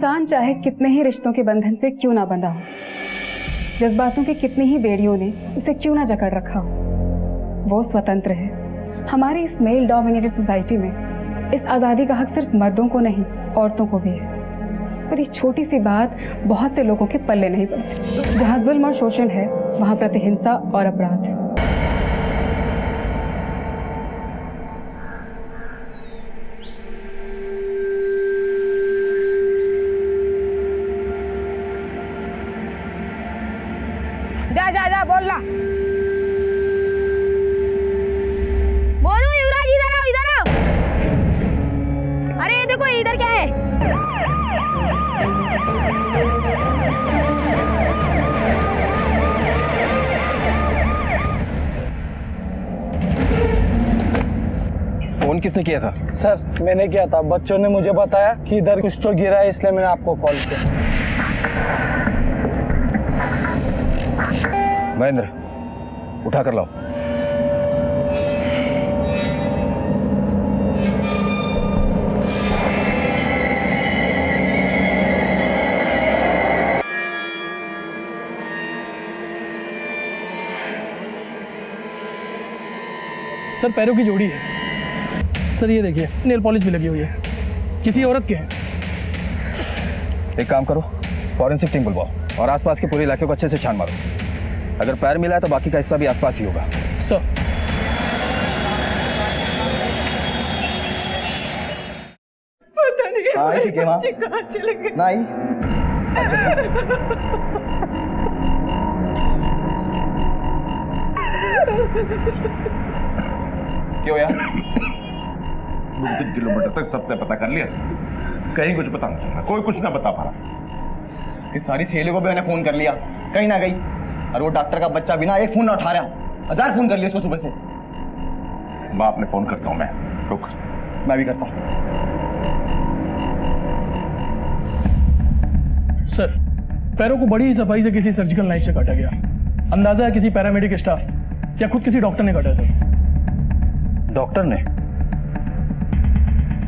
इंसान चाहे कितने ही रिश्तों के बंधन से क्यों ना बंधा हो, जज्बातों की कितनी ही बेड़ियों ने उसे क्यों ना जकड़ रखा हो, वो स्वतंत्र है। हमारी इस मेल डोमिनेटेड सोसाइटी में इस आज़ादी का हक सिर्फ मर्दों को नहीं, औरतों को भी है। पर ये छोटी सी बात बहुत से लोगों के पल्ले नहीं पड़ती। जहाँ जुल्म और शोषण है, वहाँ प्रतिहिंसा और अपराध। जा जा जा बोल ला। बोलू युवराज इधर आओ, इधर आओ। अरे ये देखो इधर क्या है। फोन किसने किया था? सर मैंने किया था, बच्चों ने मुझे बताया कि इधर कुछ तो गिरा है, इसलिए मैंने आपको कॉल किया। महेंद्र, उठा कर लाओ। सर पैरों की जोड़ी है। सर ये देखिए, नेल पॉलिश भी लगी हुई है, किसी औरत के हैं। एक काम करो, फॉरेंसिक टीम बुलवाओ और आसपास के पूरे इलाके को अच्छे से छान मारो। अगर पैर मिला है तो बाकी का हिस्सा भी आसपास ही होगा। सर पता नहीं आई थी क्या माँ? कहाँ चले गए? ना आई। क्यों यार? 2-3 किलोमीटर तक सबने पता कर लिया, कहीं कुछ पता नहीं चल रहा, कोई कुछ ना बता पा रहा। उसकी सारी सहेलियों को भी मैंने फोन कर लिया, कहीं ना गई। और वो डॉक्टर का बच्चा बिना एक फोन ना उठा रहा, 1000 फोन कर लिया उसको सुबह से। बाप ने फोन करता हूं मैं, रुक। मैं भी करता हूँ। सर पैरों को बड़ी ही सफाई से किसी सर्जिकल नाइफ से काटा गया। अंदाजा है किसी पैरामेडिक स्टाफ या खुद किसी डॉक्टर ने काटा। सर डॉक्टर ने?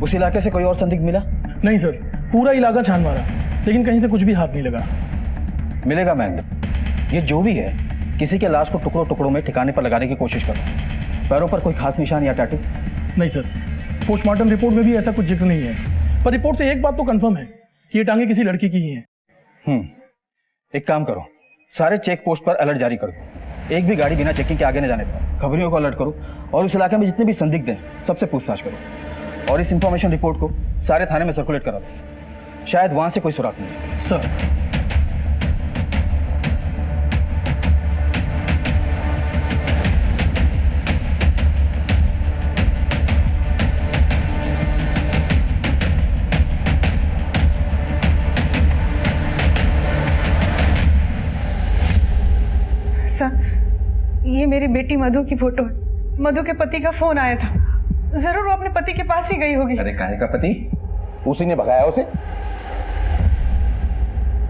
उस इलाके से कोई और संदिग्ध मिला? नहीं सर, पूरा इलाका छान मारा लेकिन कहीं से कुछ भी हाथ नहीं लगा। मिलेगा महेंद्र, ये जो भी है किसी के लाश को टुकड़ों टुकड़ों में ठिकाने पर लगाने की कोशिश करो। पैरों पर कोई खास निशान या टैटू? नहीं सर, पोस्टमार्टम रिपोर्ट में भी ऐसा कुछ जिक्र नहीं है, पर रिपोर्ट से एक बात तो कंफर्म है कि ये टांगे किसी लड़की की ही हैं। एक काम करो, सारे चेक पोस्ट पर अलर्ट जारी कर दो। एक भी गाड़ी बिना चेकिंग के आगे न जाने पाए। खबरियों को अलर्ट करो और उस इलाके में जितने भी संदिग्ध हैं सबसे पूछताछ करो और इस इंफॉर्मेशन रिपोर्ट को सारे थाने में सर्कुलेट करा दो। शायद वहां से कोई सुराग नहीं। सर ये मेरी बेटी मधु की फोटो है। मधु के पति का फोन आया था, जरूर वो अपने पति के पास ही गई होगी। अरे काहे का पति? उसी ने भगाया उसे।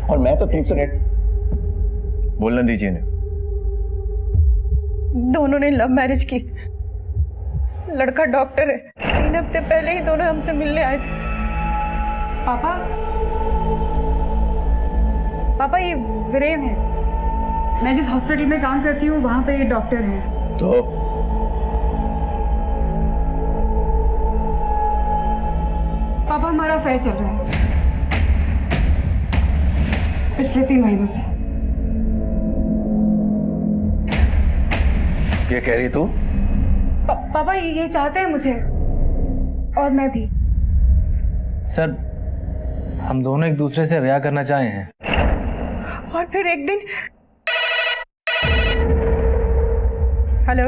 और मैं तो ठीक से रेट बोलने दीजिए इन्हें। दोनों ने लव मैरिज की। लड़का डॉक्टर है। 3 हफ्ते पहले ही दोनों हमसे मिलने आए थे। पापा ये वीरेन है। मैं जिस हॉस्पिटल में काम करती हूँ वहां पे ये डॉक्टर हैं। तो पापा हमारा अफेयर चल रहा है पिछले 3 महीनों से। क्या कह रही तू? पापा ये चाहते हैं मुझे और मैं भी। सर हम दोनों एक दूसरे से ब्याह करना चाहे हैं। और फिर एक दिन हेलो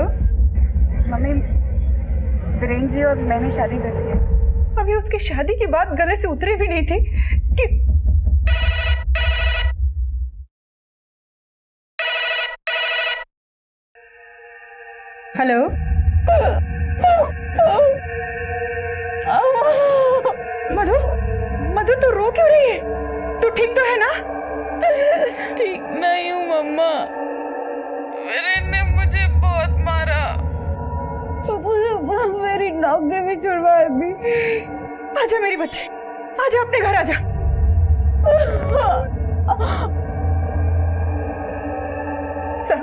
मम्मी, वीरेन जी और मैंने शादी कर ली है। अभी उसकी शादी की बात गले से उतरे भी नहीं थी कि हेलो मधु, मधु तू रो क्यों रही है? तू ठीक तो है ना? ठीक नहीं हूँ मम्मा, वीरेन ने मुझे बहुत मारा। मेरी नौकरी भी छुड़वा दी। आजा मेरी बच्ची, आजा अपने घर आजा। सर,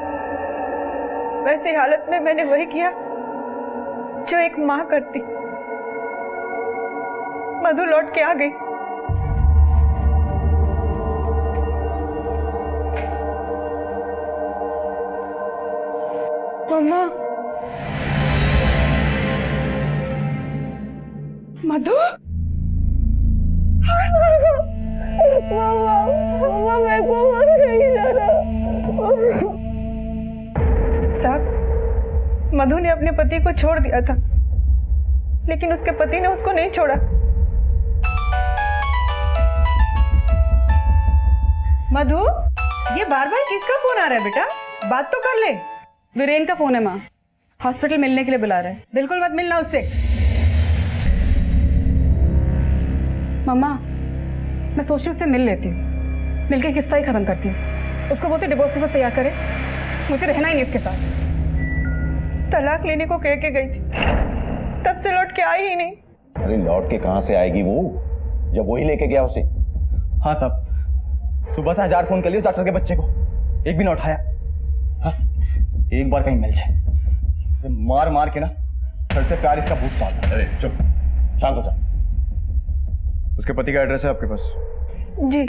वैसी हालत में मैंने वही किया जो एक माँ करती। मधु लौट के आ गई। मम्मा, मधु, साहब, मधु ने अपने पति को छोड़ दिया था, लेकिन उसके पति ने उसको नहीं छोड़ा। मधु, ये बार बार किसका फोन आ रहा है बेटा? बात तो कर ले। वीरेन का फोन है माँ, हॉस्पिटल मिलने के लिए बुला रहा है। बिल्कुल मत मिलना उससे। मम्मा, मैं सोच रही हूँ उससे मिल लेती हूँ, मिलके किस्सा ही खत्म करती हूँ। उसको बोलती डिवोर्स पेपर तैयार करे, मुझे रहना ही नहीं इसके साथ। तलाक लेने को कह के गई थी, तब से लौट के आई ही नहीं। अरे लौट के कहां से आएगी वो, जब वही लेके गया उसे। हाँ साहब, सुबह से 1000 फोन कर लिए उस डॉक्टर के बच्चे को, एक भी ना उठाया। बस एक बार कहीं मिल जाए, उसे मार मार के ना सर से प्यार इसका भूत पाता। अरे चुप, शांत हो जा। उसके पति का एड्रेस है आपके पास? जी।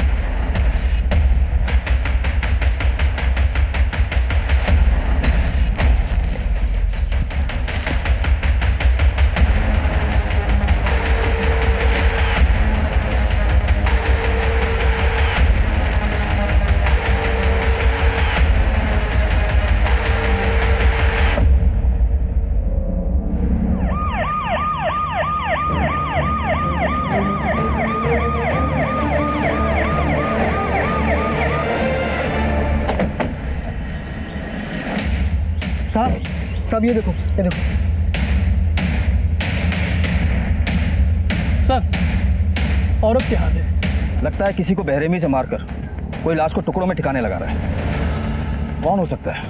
साहब ये देखो, ये देखो। सर, औरत के हाथ है। लगता है किसी को बेरहमी से मारकर कोई लाश को टुकड़ों में ठिकाने लगा रहा है। कौन हो सकता है?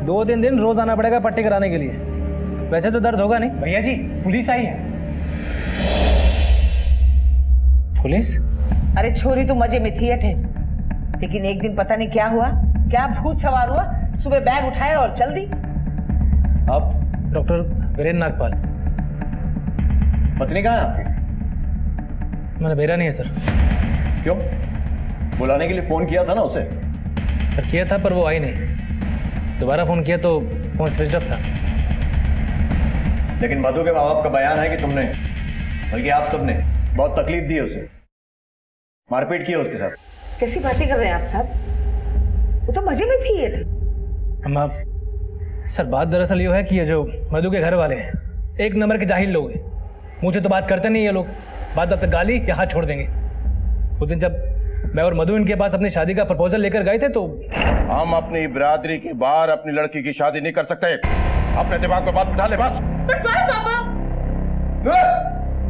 दो तीन दिन रोज आना पड़ेगा पट्टी कराने के लिए। वैसे तो दर्द होगा नहीं। भैया जी, पुलिस आई है। पुलिस? अरे छोरी तो मजे में थी अठे, लेकिन एक दिन पता नहीं क्या हुआ, क्या भूत सवार हुआ, सुबह बैग उठाया और चल दी। आप डॉक्टर वीरेन नागपाल। पत्नी कहाँ है आपकी? मैंने भेजा नहीं है सर। क्यों? बुलाने के लिए फोन किया था ना उसे। सर किया था पर वो आई नहीं, दोबारा फोन किया तो फोन स्विच ऑफ था। लेकिन मधु के माँ बाप का बयान है कि तुमने, बल्कि आप सबने बहुत तकलीफ दी है उसे, मारपीट की है उसके साथ। कैसी बातें कर रहे हैं आप साहब? वो तो मजे में थी ये। अम्मा, सर बात दरअसल ये है कि ये जो मधु के घर वाले हैं एक नंबर के जाहिल लोग हैं। मुझे तो बात करते नहीं ये लोग, बात तक गाली या हाथ छोड़ देंगे। उस दिन जब मैं और मधु इनके पास अपनी शादी का प्रपोजल लेकर गए थे तो हम अपनी बिरादरी के बाहर अपनी लड़की की शादी नहीं कर सकते। अपने दिमाग में बात बिठा ले बस।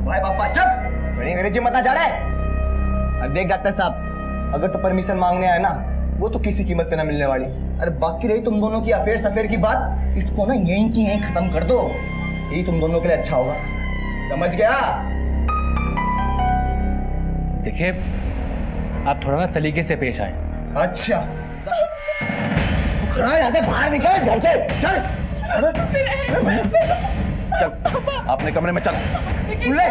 भाई पापा चुप, मेरी अंग्रेजी मत जा रहा है। अब देख डॉक्टर साहब, अगर तो परमिशन मांगने आए ना, वो तो किसी कीमत पे ना मिलने वाली। अरे बाकी रही तुम दोनों की अफेयर सफेयर की बात, इसको ना यहीं की यहीं खत्म कर दो, यही तुम दोनों के लिए अच्छा होगा। समझ गया? देखिए आप थोड़ा ना सलीके से पेश आए। अच्छा खड़ा यहाँ से बाहर निकल घर से, चल चल अपने कमरे में चल। सुन ले,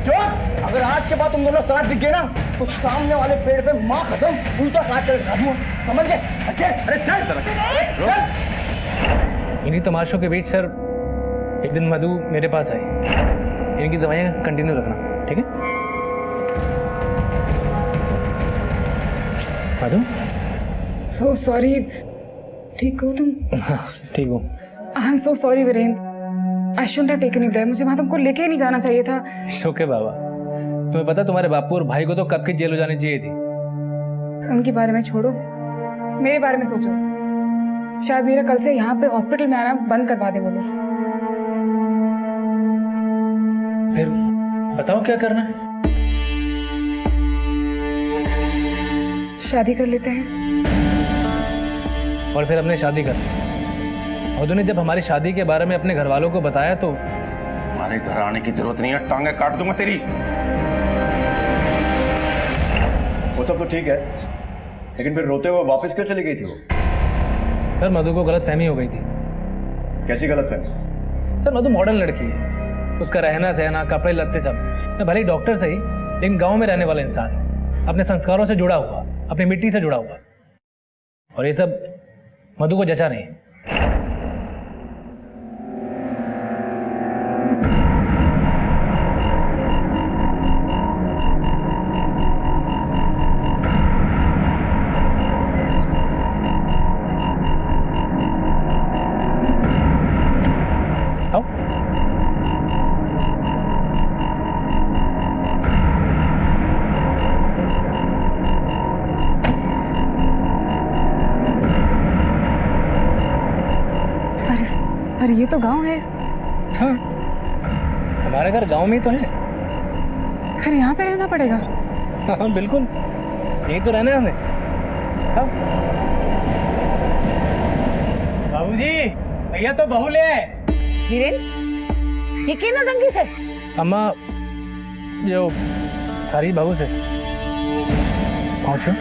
चुप। अगर आज के बाद तुम दोनों साथ दिख गए ना तो सामने वाले पेड़ पे माँ खत्म उल्टा काट कर खा दूंगा। समझ गए? अच्छे, अरे चल चल। इन्हीं तमाशों के बीच सर एक दिन मधु मेरे पास आई। इनकी दवाइयाँ कंटिन्यू रखना, ठीक है? Madhu, so sorry. ठीक हो तुम? ठीक हूँ। I am so sorry Viren, I shouldn't have taken you there. मुझे वहां तुमको लेके ही नहीं जाना चाहिए था। ओके बाबा, तुम्हें पता तुम्हारे बापू और भाई को तो कब की जेल हो जानी चाहिए थी। उनके बारे में छोड़ो, मेरे बारे में सोचो। शायद मेरा कल से यहाँ पे हॉस्पिटल में आना बंद करवा दे वो लोग। फिर बताओ क्या करना है? शादी कर लेते हैं। और फिर हमने शादी कर ली। मधु ने जब हमारी शादी के बारे में अपने घर वालों को बताया तो हमारे घर आने की जरूरत नहीं है, टांगे काट दूंगा तेरी। वो सब तो ठीक है, लेकिन फिर रोते हुए वापस क्यों चली गई थी वो? सर मधु को गलतफहमी हो गई थी। कैसी गलतफहमी? सर मधु मॉडर्न लड़की है, उसका रहना सहना कपड़े लत्ते सब, भले ही डॉक्टर सही लेकिन गांव में रहने वाला इंसान है, अपने संस्कारों से जुड़ा हुआ, अपनी मिट्टी से जुड़ा हुआ, और ये सब मधु को जचा नहीं। पर ये तो गांव है। हाँ, हमारा घर गांव में ही तो है। फिर यहाँ पे रहना पड़ेगा। हाँ बिल्कुल, यही तो रहना है हमें। हाँ। बाबूजी, भैया तो बहू ले आए। वीरेन, ये क्या नौटंकी से? अम्मा, जो थारी बहू से पहुंचो।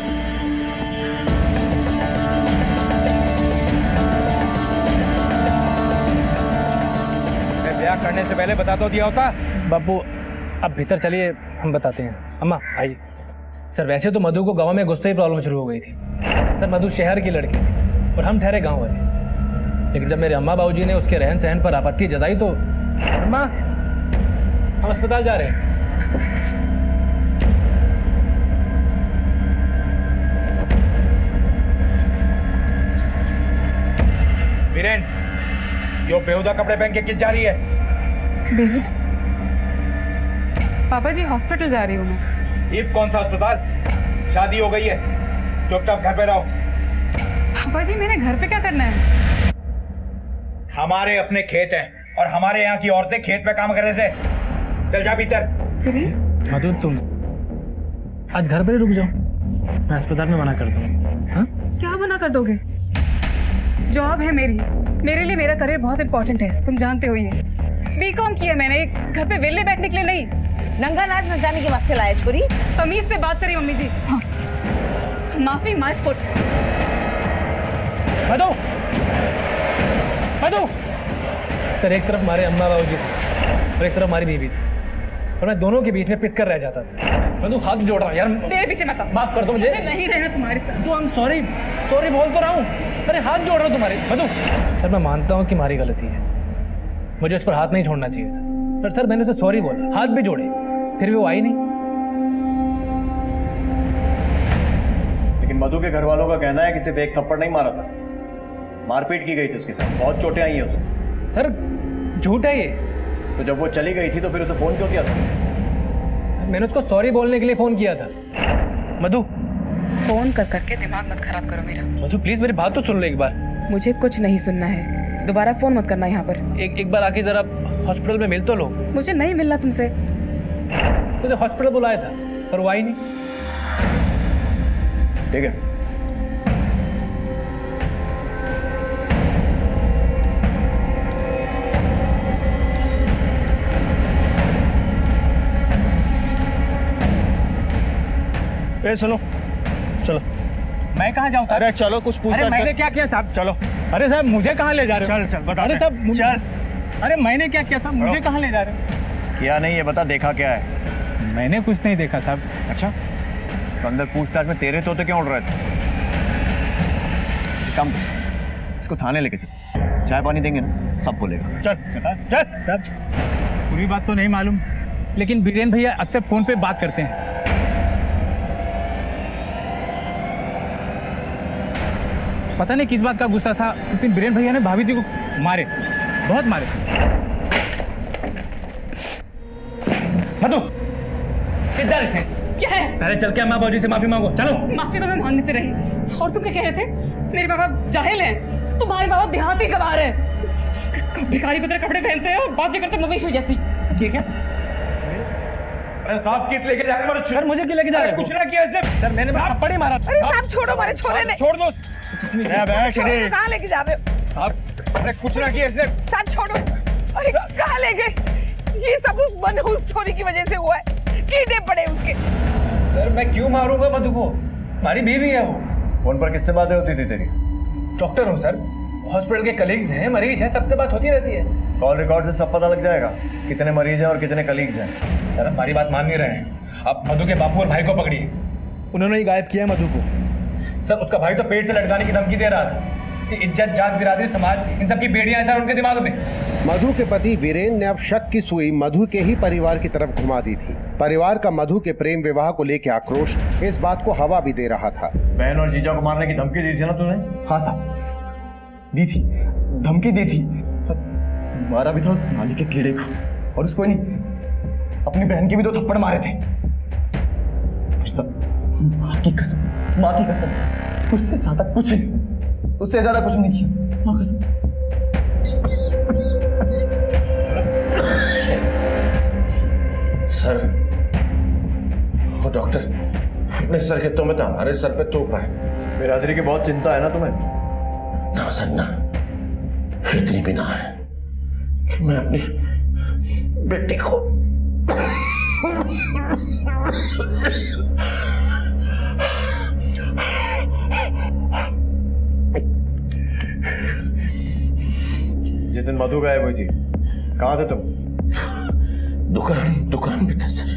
ब्याह करने से पहले बता तो दिया होता। बापू अब भीतर चलिए, हम बताते हैं। अम्मा आइए। सर वैसे तो मधु को गांव में घुसते ही प्रॉब्लम शुरू हो गई थी। सर मधु शहर की लड़की थी और हम ठहरे गांव वाले, लेकिन जब मेरे अम्मा बाबूजी ने उसके रहन सहन पर आपत्ति जताई तो अम्मा हम अस्पताल जा रहे हैं। वीरेन, यो बेहुदा कपड़े पहन के किस जा रही है? बेहुद? पापा जी हॉस्पिटल जा रही हूँ मैं। ये कौन सा अस्पताल? शादी हो गई है, चुपचाप घर पे रहो। पापा जी मैंने घर पे क्या करना है? हमारे अपने खेत हैं और हमारे यहाँ की औरतें खेत पे काम करने से। चल जा भीतर। मधु तुम आज घर पर रुक जाओ, मैं अस्पताल में मना कर दूंगी। हाँ? क्या मना कर दोगे? जॉब है मेरी, मेरे लिए मेरा करियर बहुत इंपॉर्टेंट है, तुम जानते हो ये। बीकॉम किया मैंने, घर पे वेले बैठने के लिए नहीं। नंगा नाच नचाने के वास्ते लाए छोरी। तमीज से बात करी मम्मी जी। हाँ। माफी my foot. Madhu, Madhu. Sir एक तरफ हमारे अम्मा बाबूजी थे और एक तरफ हमारी बीवी थी, और मैं दोनों के बीच में पिस कर रह जाता था। मधु हाथ जोड़ रहा हूँ यार, मेरे पीछे मत माफ कर दो मुझे। नहीं रहना तुम्हारे साथ। तो हम सॉरी सॉरी बोल तो रहा हूँ, अरे हाथ जोड़ रहा हूँ तुम्हारे। मधु सर मैं मानता हूँ कि हमारी गलती है, मुझे उस पर हाथ नहीं छोड़ना चाहिए था, पर सर मैंने उसे सॉरी बोला, हाथ भी जोड़े, फिर भी वो आई नहीं। लेकिन मधु के घर वालों का कहना है कि सिर्फ एक थप्पड़ नहीं मारा था, मारपीट की गई थी उसके साथ, बहुत चोटें आई हैं उसे। सर झूठ है ये। तो जब वो चली गई थी तो फिर उसे फोन क्यों किया था? सर मैंने उसको सॉरी बोलने के लिए फोन किया था। मधु फोन कर करके दिमाग मत खराब करो मेरा। मधु प्लीज मेरी बात तो सुन लो एक बार। मुझे कुछ नहीं सुनना है, दोबारा फोन मत करना यहाँ पर। एक बार आके जरा हॉस्पिटल में मिल तो लो। मुझे नहीं मिलना तुमसे। मुझे हॉस्पिटल बुलाया था पर वो आई नहीं। ठीक है, ए सुनो, चलो। मैं कहाँ जाऊँ? अरे चलो, कुछ पूछताछ मैंने कर। क्या किया साहब? चलो। अरे साहब मुझे कहाँ ले जा रहे हो? चल चल बता। अरे साहब चल। अरे मैंने क्या किया साहब? मुझे कहाँ ले जा रहे हो? किया नहीं है, बता देखा क्या है? मैंने कुछ नहीं देखा साहब। अच्छा, तो अंदर पूछताछ में तेरे तोते क्यों उड़ रहे थे? कम, इसको थाने लेके चल, चाय पानी देंगे ना, सब बोलेगा। चल चल। साहब पूरी बात तो नहीं मालूम, लेकिन बीरेन भैया अक्सर फोन पे बात करते हैं। पता नहीं किस बात का गुस्सा था, उस दिन बीरेन भैया ने भाभी जी को मारे, बहुत मारे। मधु किस जा रहे थे? क्या है? अरे चल के अम्मा बाबूजी से माफी मांगो, चलो। माफी तो मैं मांगने से रही, और तुम क्या कह रहे थे? मेरे पापा जाहिल हैं, तुम्हारे पापा देहाती गवार है, भिखारी की तरह कपड़े पहनते हैं और बातें करते मवेशी जैसी। ठीक है। अरे साहब कित लेके जा रहे हो? सर मुझे क्यों लेके जा रहे हो? कुछ ना किया इसने। सर मैंने थप्पड़ ही मारा था। अरे साहब छोड़ो, हमारे छोरे ने। छोड़ दो। बैठ रे। कहाँ लेके जा रहे हो? साहब अरे कुछ ना किया इसने। साहब छोड़ो। अरे कहाँ ले गए? ये सब उस मनहूस छोरी की वजह से हुआ है। कीड़े पड़े उसके। सर मैं क्यों मारूंगा मधु को? हमारी बीवी है वो। फोन पर किससे बातें होती थी तेरी? डॉक्टर हूँ सर, हॉस्पिटल के कलीग्स हैं, मरीज हैं, सबसे बात होती रहती है। कॉल रिकॉर्ड से सब पता लग जाएगा कितने मरीज हैं और कितने कलीग्स हैं। सर हमारी बात मान नहीं रहे हैं। आप मधु के बापू और भाई को पकड़िए। उन्होंने ही गायब किया मधु को। सर उसका भाई तो पेट से लटकाने की धमकी दे रहा था कि इज्जत, जात, बिरादरी, समाज इन सब की बेड़ियां हैं सर उनके दिमाग में। मधु के पति वीरेन ने अब शक की सुई मधु के ही परिवार की तरफ घुमा दी थी। परिवार का मधु के प्रेम विवाह को लेकर आक्रोश इस बात को हवा भी दे रहा था। बहन और जीजा को मारने की धमकी दी थी ना तूने? हाँ साहब दी थी, धमकी दी थी। मारा भी था उस नाली के कीड़े को, और उसको नहीं अपनी बहन के भी 2 थप्पड़ मारे थे। माँ की कसम, माँ की कसम, उससे ज्यादा कुछ नहीं, उससे ज्यादा कुछ नहीं किया, माँ कसम। सर वो डॉक्टर अपने सर के तो में तो हमारे सर पे तोप रहा है। बिरादरी की बहुत चिंता है ना तुम्हें? ना सर ना, इतनी भी ना है कि मैं अपनी बेटी को जिस दिन मधु गायब हुई थी कहाँ थे तुम? दुकान पे था सर,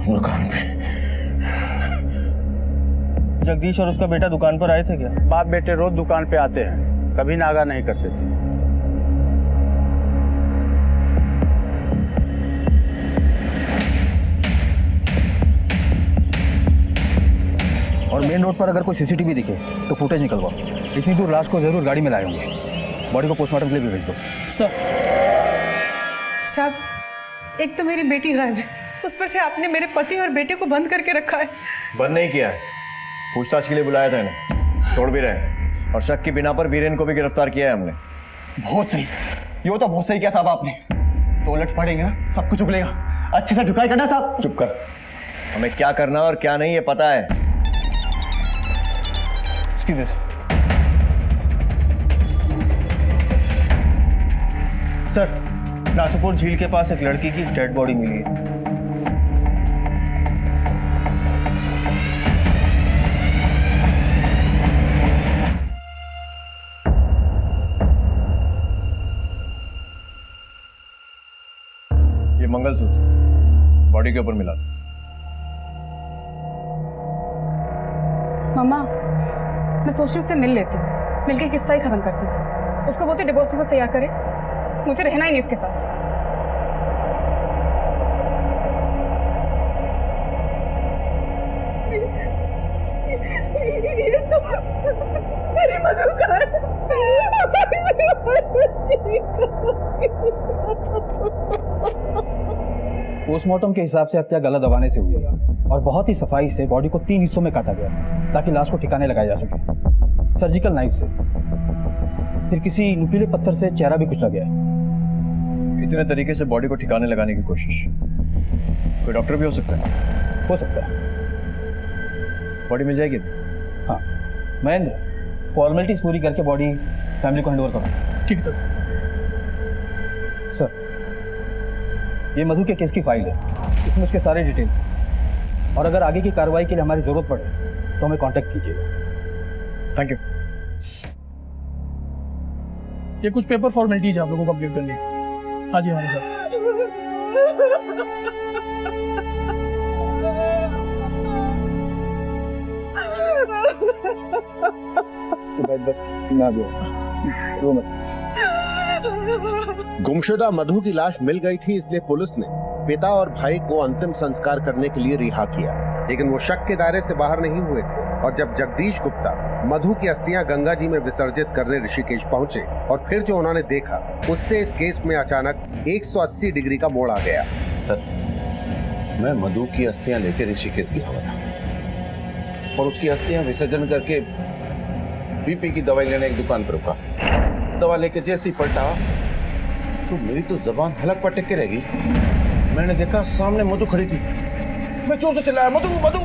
दुकान पे। जगदीश और उसका बेटा दुकान पर आए थे क्या? बाप बेटे रोज दुकान पे आते हैं, कभी नागा नहीं करते थे। और मेन रोड पर अगर कोई सीसीटीवी दिखे तो फुटेज निकलवाओ। इतनी दूर लाश को जरूर गाड़ी में लाए होंगे। बॉडी को पोस्टमार्टम के लिए भी भेज दो। साहब एक तो मेरी बेटी गायब है, उस पर से आपने मेरे पति और बेटे को बंद करके रखा है। बंद नहीं किया है, पूछताछ के लिए बुलाया था इन्हें, छोड़ भी रहे, और शक की बिना पर वीरेन को भी गिरफ्तार किया है हमने। बहुत सही, ये तो बहुत सही किया साहब आपने। तो उलट पड़ेंगे ना, सब कुछ उगलेगा। अच्छे से झुकाई करना साहब। चुप कर, हमें क्या करना और क्या नहीं ये पता है। सर नाथुपुर झील के पास एक लड़की की डेड बॉडी मिली है। ये मंगलसूत्र बॉडी के ऊपर मिला था। मम्मा मैं सोच रही हूँ उससे मिल लेती हूँ, मिलके किस्सा ही खत्म करती हूँ। उसको बोलती डिवोर्स पेपर्स तैयार करे, मुझे रहना ही नहीं उसके साथ। ये तो मेरी मधु का है। पोस्टमार्टम के हिसाब से हत्या गला दबाने से हुई है और बहुत ही सफाई से बॉडी को 3 हिस्सों में काटा गया ताकि लाश को ठिकाने लगाया जा सके। सर्जिकल नाइफ से, फिर किसी नुकीले पत्थर से चेहरा भी कुचला गया है। इतने तरीके से बॉडी को ठिकाने लगाने की कोशिश, कोई डॉक्टर भी हो सकता है? हो सकता है। बॉडी मिल जाएगी? हाँ महेंद्र, फॉर्मेलिटीज पूरी करके बॉडी फैमिली को हैंड ओवर करो। ठीक सर। सर ये मधु के केस की फाइल है, इसमें उसके सारे डिटेल्स, और अगर आगे की कार्रवाई के लिए हमारी जरूरत पड़े तो हमें कांटेक्ट कीजिएगा। Thank you. ये कुछ पेपर फॉर्मेलिटीज आप लोगों को कंप्लीट करनी है। आज हमारे साथ गुमशुदा मधु की लाश मिल गई थी, इसलिए पुलिस ने पिता और भाई को अंतिम संस्कार करने के लिए रिहा किया, लेकिन वो शक के दायरे से बाहर नहीं हुए थे। और जब जगदीश गुप्ता मधु की अस्थियां गंगा जी में विसर्जित करने ऋषिकेश पहुंचे और फिर जो उन्होंने देखा, उससे इस केस में अचानक 180 डिग्री का मोड़ आ गया। सर मैं मधु की अस्थियां लेकर ऋषिकेश गया हुआ था और उसकी अस्थियां विसर्जन करके बीपी की दवाई लेने एक दुकान पर रुका। दवा लेके जैसे ही पलटा तो मेरी तो जबान हलक पर टिक के रह गई। मैंने देखा सामने मधु खड़ी थी। मैं जोर से चिल्लाया, मधु मधु,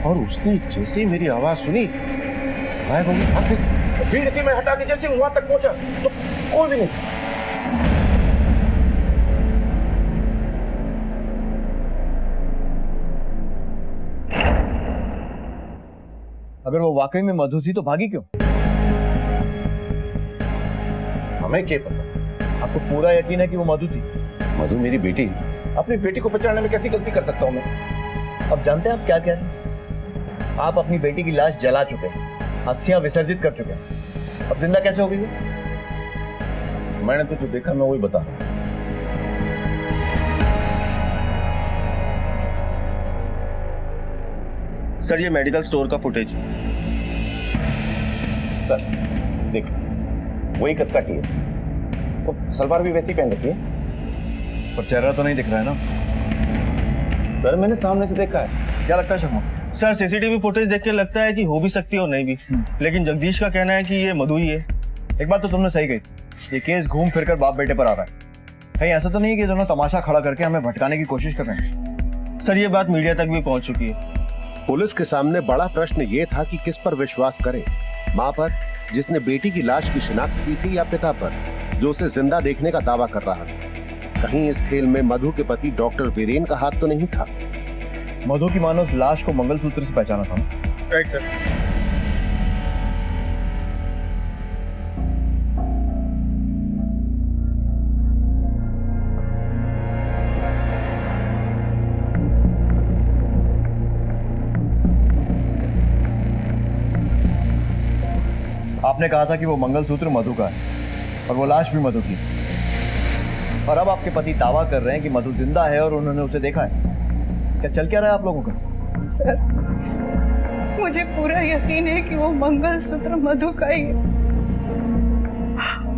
और उसने जैसे ही मेरी आवाज सुनी गायब होगी। भाग गई। भीड़ थी, मैं हटा के जैसे वहां तक पहुंचा तो कोई भी नहीं। अगर वो वाकई में मधु थी तो भागी क्यों? हमें क्या पता? आपको पूरा यकीन है कि वो मधु थी? मधु मेरी बेटी, अपनी बेटी को पहचानने में कैसी गलती कर सकता हूं मैं? अब जानते हैं आप क्या कह रहे हैं? आप अपनी बेटी की लाश जला चुके हैं, अस्थियां विसर्जित कर चुके हैं। अब जिंदा कैसे हो गई वो? मैंने तो जो देखा मैं वही बता रहा हूं। सर ये मेडिकल स्टोर का फुटेज। सर देख, वही कटकाटी है, तो सलवार भी वैसी पहन रखी है, पर चेहरा तो नहीं दिख रहा है ना? सर मैंने सामने से देखा है। क्या लगता है शर्मा? सर सीसीटीवी फुटेज देख के लगता है कि हो भी सकती है और नहीं भी, लेकिन जगदीश का कहना है कि ये मधु ही है। एक बात तो तुमने सही कही, ये केस घूम फिर कर बाप बेटे पर आ रहा है। कहीं ऐसा तो नहीं है कि दोनों तमाशा खड़ा करके हमें भटकाने की कोशिश कर रहे हैं? सर ये बात मीडिया तक भी पहुंच चुकी है। पुलिस के सामने बड़ा प्रश्न ये था कि किस पर विश्वास करें, मां पर जिसने बेटी की लाश की शिनाख्त की थी, या पिता पर जो उसे जिंदा देखने का दावा कर रहा था। कहीं इस खेल में मधु के पति डॉक्टर वीरेन का हाथ तो नहीं था? मधु की मानो उस लाश को मंगलसूत्र से पहचाना था ना? Right sir. आपने कहा था कि वो मंगलसूत्र मधु का है और वो लाश भी मधु की, और अब आपके पति दावा कर रहे हैं कि मधु जिंदा है और उन्होंने उसे देखा है। क्या चल क्या रहा है आप लोगों का? सर मुझे पूरा यकीन है कि वो मंगलसूत्र मधु का ही है,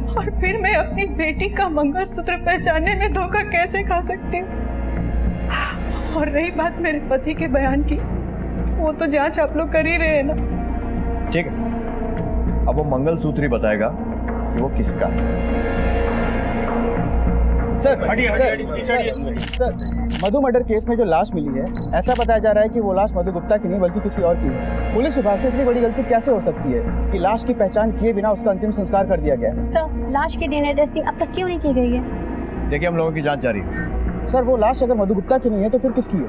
और फिर मैं अपनी बेटी का मंगलसूत्र पहचानने में धोखा कैसे खा सकती हूँ? और रही बात मेरे पति के बयान की, वो तो जांच आप लोग कर ही रहे हैं ना। ठीक है, अब वो मंगलसूत्र ही बताएगा कि वो किसका है। सर मधु मर्डर केस में जो लाश मिली है, ऐसा बताया जा रहा है कि वो लाश मधु गुप्ता की नहीं बल्कि किसी और की है। पुलिस विभाग से इतनी बड़ी गलती कैसे हो सकती है कि लाश की पहचान किए बिना उसका अंतिम संस्कार कर दिया गया है? सर लाश की डीएनए टेस्टिंग अब तक क्यों नहीं की गई है? देखिए हम लोगों की जांच जारी है। सर वो लाश अगर मधु गुप्ता की नहीं है तो फिर किसकी है?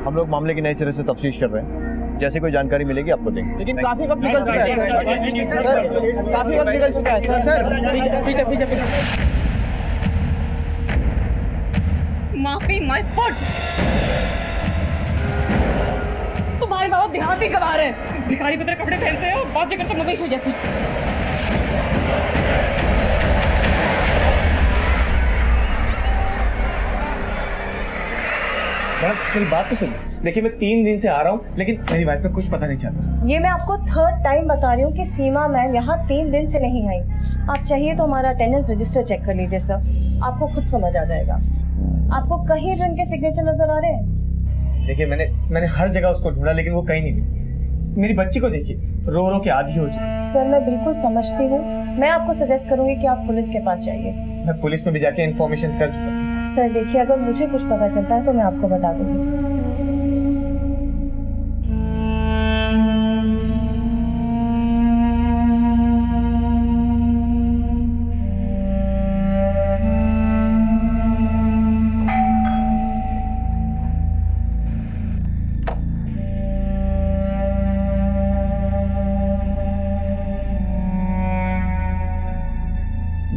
हम लोग मामले की नए सिरे से तफ्तीश कर रहे हैं, जैसे कोई जानकारी मिलेगी आपको देंगे। लेकिन काफी वक्त निकल चुका है सर, काफी वक्त निकल चुका है सर। पीछे माफी माय फुट। तुम्हारे बाबा देहाती गवार है, भिखारी की तरह कपड़े पहनते हैं और बातें करते मवेशी हो जाती। मेरी बात तो सुनिए। देखिए मैं 3 दिन से आ रहा हूँ, लेकिन मेरी वाइफ को कुछ पता नहीं चलता। ये मैं आपको 3rd टाइम बता रही हूँ कि सीमा मैम यहाँ 3 दिन से नहीं आई। आप चाहिए तो हमारा अटेंडेंस रजिस्टर चेक कर लीजिए सर, आपको खुद समझ आ जाएगा। आपको कहीं भी उनके सिग्नेचर नजर आ रहे हैं? देखिए मैंने हर जगह उसको ढूंढा, लेकिन वो कहीं नहीं मिली। मेरी बच्ची को देखिए, रो रो के आधी हो चुकी। सर मैं बिल्कुल समझती हूँ, मैं आपको सजेस्ट करूंगी कि आप पुलिस के पास जाइए। मैं पुलिस में भी जाके इन्फॉर्मेशन कर चुका हूँ। सर देखिए, अगर मुझे कुछ पता चलता है तो मैं आपको बता दूंगी।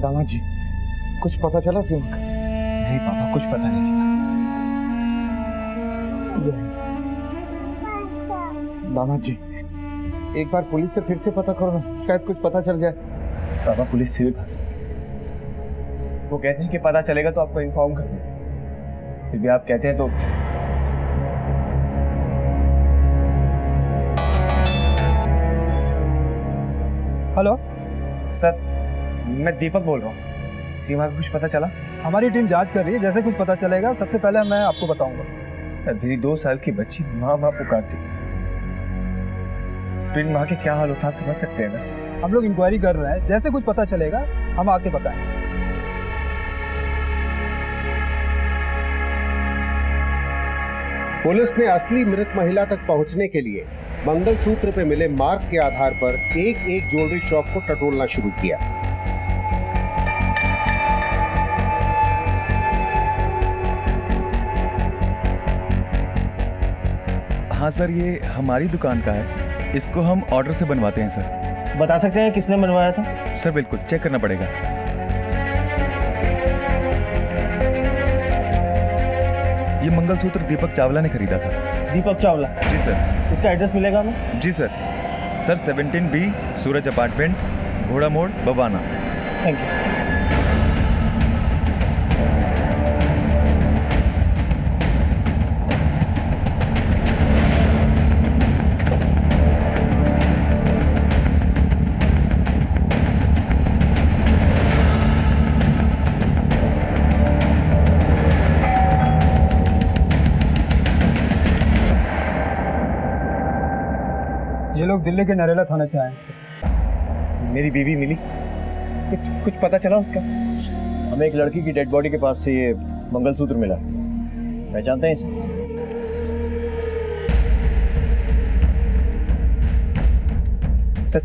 दामाद जी कुछ पता चला सीमा का? नहीं पापा, कुछ पता नहीं चला। दामाद जी एक बार पुलिस से फिर से पता करो ना, शायद कुछ पता चल जाए। पापा पुलिस से भी बात, वो कहते हैं कि पता चलेगा तो आपको इन्फॉर्म कर देंगे, फिर भी आप कहते हैं तो। हेलो सर, मैं दीपक बोल रहा हूँ। सीमा का कुछ पता चला? हमारी टीम जांच कर रही है, जैसे कुछ पता चलेगा सबसे पहले मैं आपको बताऊंगा। सर मेरी 2 साल की बच्ची माँ माँ पुकारती, फिर माँ के क्या हाल होता आप समझ सकते हैं ना। हम लोग इंक्वायरी कर रहे हैं, जैसे कुछ पता चलेगा हम आके बताएंगे। पुलिस ने असली मृत महिला तक पहुंचने के लिए मंगलसूत्र पे मिले मार्क के आधार पर एक एक ज्वेलरी शॉप को टटोलना शुरू किया। हाँ सर, ये हमारी दुकान का है। इसको हम ऑर्डर से बनवाते हैं सर। बता सकते हैं किसने बनवाया था? सर बिल्कुल, चेक करना पड़ेगा। ये मंगलसूत्र दीपक चावला ने खरीदा था। दीपक चावला? जी सर। इसका एड्रेस मिलेगा हमें? जी सर। सर 17B सूरज अपार्टमेंट, घोड़ा मोड़, बबाना। Thank you. ये लोग दिल्ली के नरेला थाने से आए। मेरी बीवी मिली? कुछ पता चला उसका? हमें एक लड़की की डेड बॉडी के पास से ये मंगलसूत्र मिला। पहचानते हैं इसे? सर,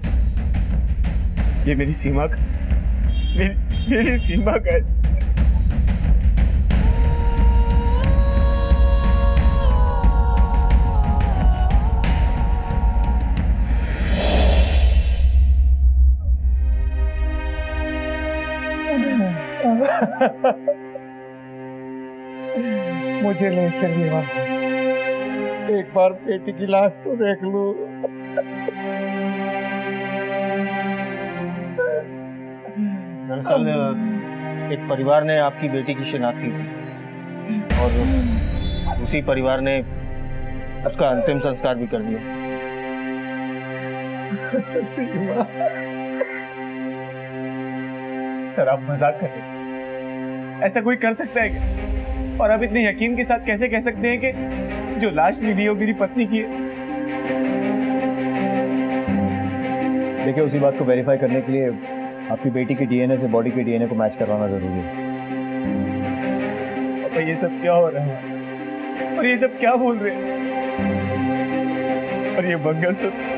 ये मेरी सीमा का मेरी सीमा का है। मुझे ले चलिए वहाँ, एक बार बेटी की लाश तो देख लो। दरअसल एक परिवार ने आपकी बेटी की शिनाख्त की थी और उसी परिवार ने उसका अंतिम संस्कार भी कर दिया। सर आप मजाक कर रहे हैं? ऐसा कोई कर सकता है क्या? और आप इतने यकीन के साथ कैसे कह सकते हैं कि जो लाश मिली है वो मेरी पत्नी की है? देखिए, उसी बात को वेरीफाई करने के लिए आपकी बेटी की डीएनए से बॉडी के डीएनए को मैच करवाना जरूरी है। अब ये सब क्या हो रहा है और ये सब क्या बोल रहे हैं? और ये मंगलसूत्र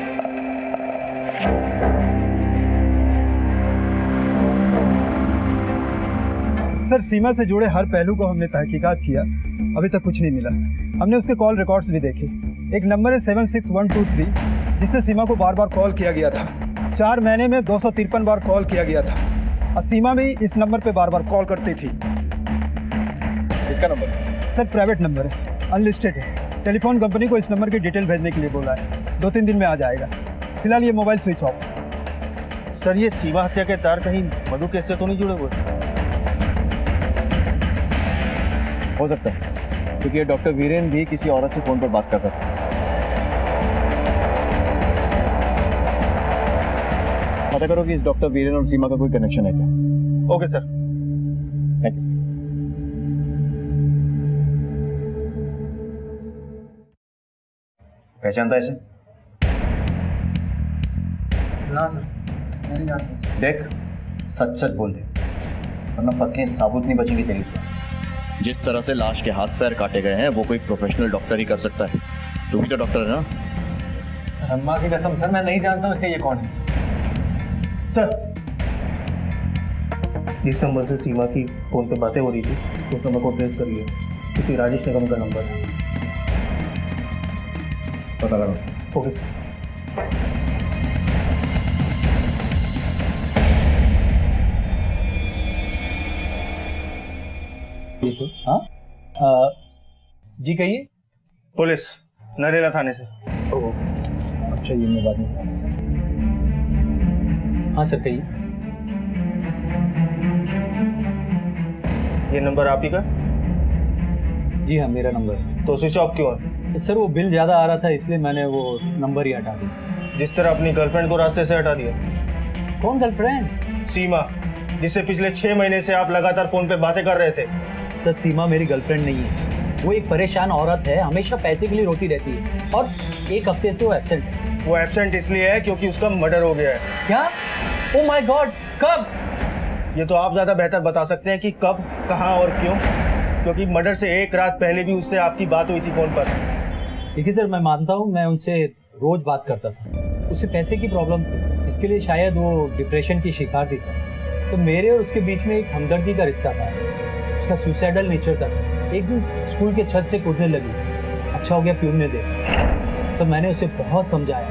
सर, सीमा से जुड़े हर पहलू को हमने तहकीकात किया, अभी तक कुछ नहीं मिला। हमने उसके कॉल रिकॉर्ड्स भी देखे। एक नंबर है 76123 जिससे सीमा को बार बार कॉल किया गया था। 4 महीने में 253 बार कॉल किया गया था और सीमा भी इस नंबर पे बार बार कॉल करती थी। इसका नंबर? सर प्राइवेट नंबर है, अनलिस्टेड है। टेलीफोन कंपनी को इस नंबर की डिटेल भेजने के लिए बोला है। 2-3 दिन में आ जाएगा। फिलहाल ये मोबाइल स्विच ऑफ। सर, ये सीमा हत्या के तार कहीं मधु केस से तो नहीं जुड़े हुए? हो सकता है, क्योंकि ये डॉक्टर वीरेन भी किसी औरत से फोन पर बात कर रहा था। पता करो कि इस डॉक्टर वीरेन और सीमा का कोई कनेक्शन है क्या? Okay sir, thank you. पहचानता है इसे? ना सर, नहीं जानता। देख, सच सच बोल दे, वरना फसलें साबुत नहीं बचेंगी तेरी। जिस तरह से लाश के हाथ पैर काटे गए हैं वो कोई प्रोफेशनल डॉक्टर ही कर सकता है। तू भी तो डॉक्टर है ना? सर अम्मा की कसम सर, मैं नहीं जानता हूँ इसे ये कौन है। सर, जिस नंबर से सीमा की फोन पे बातें हो रही थी उस नंबर को ट्रेस करिए। किसी राजेश निगम का नंबर है, पता लगा। Okay sir. हाँ जी कहिए। पुलिस नरेला थाने से। अच्छा, ये मैं बात नहीं। हाँ सर कहिए। ये नंबर आप ही का? जी हाँ, मेरा नंबर है। तो स्विच ऑफ क्यों है? सर वो बिल ज्यादा आ रहा था इसलिए मैंने वो नंबर ही हटा दिया। जिस तरह अपनी गर्लफ्रेंड को रास्ते से हटा दिया। कौन गर्लफ्रेंड? सीमा, जिससे पिछले 6 महीने से आप लगातार फोन पे बातें कर रहे थे। सर सीमा मेरी गर्लफ्रेंड नहीं है, वो एक परेशान औरत है, हमेशा पैसे के लिए रोती रहती है और एक हफ्ते से वो एब्सेंट है। वो एब्सेंट इसलिए है क्योंकि उसका मर्डर हो गया है। क्या? ओह माय गॉड, कब? ये तो आप ज्यादा बेहतर बता सकते हैं कि कब, कहां और क्यों, क्योंकि मर्डर से 1 रात पहले भी उससे आपकी बात हुई थी फोन पर। ठीक है सर, मैं मानता हूँ, मैं उनसे रोज बात करता था। उसे पैसे की प्रॉब्लम थी, इसके लिए शायद वो डिप्रेशन की शिकार थी सर। तो मेरे और उसके बीच में एक हमदर्दी का रिश्ता था। उसका सुसाइडल नेचर था सर। एक दिन स्कूल के छत से कूदने लगी। अच्छा हो गया प्यून ने देखा। सर मैंने उसे बहुत समझाया।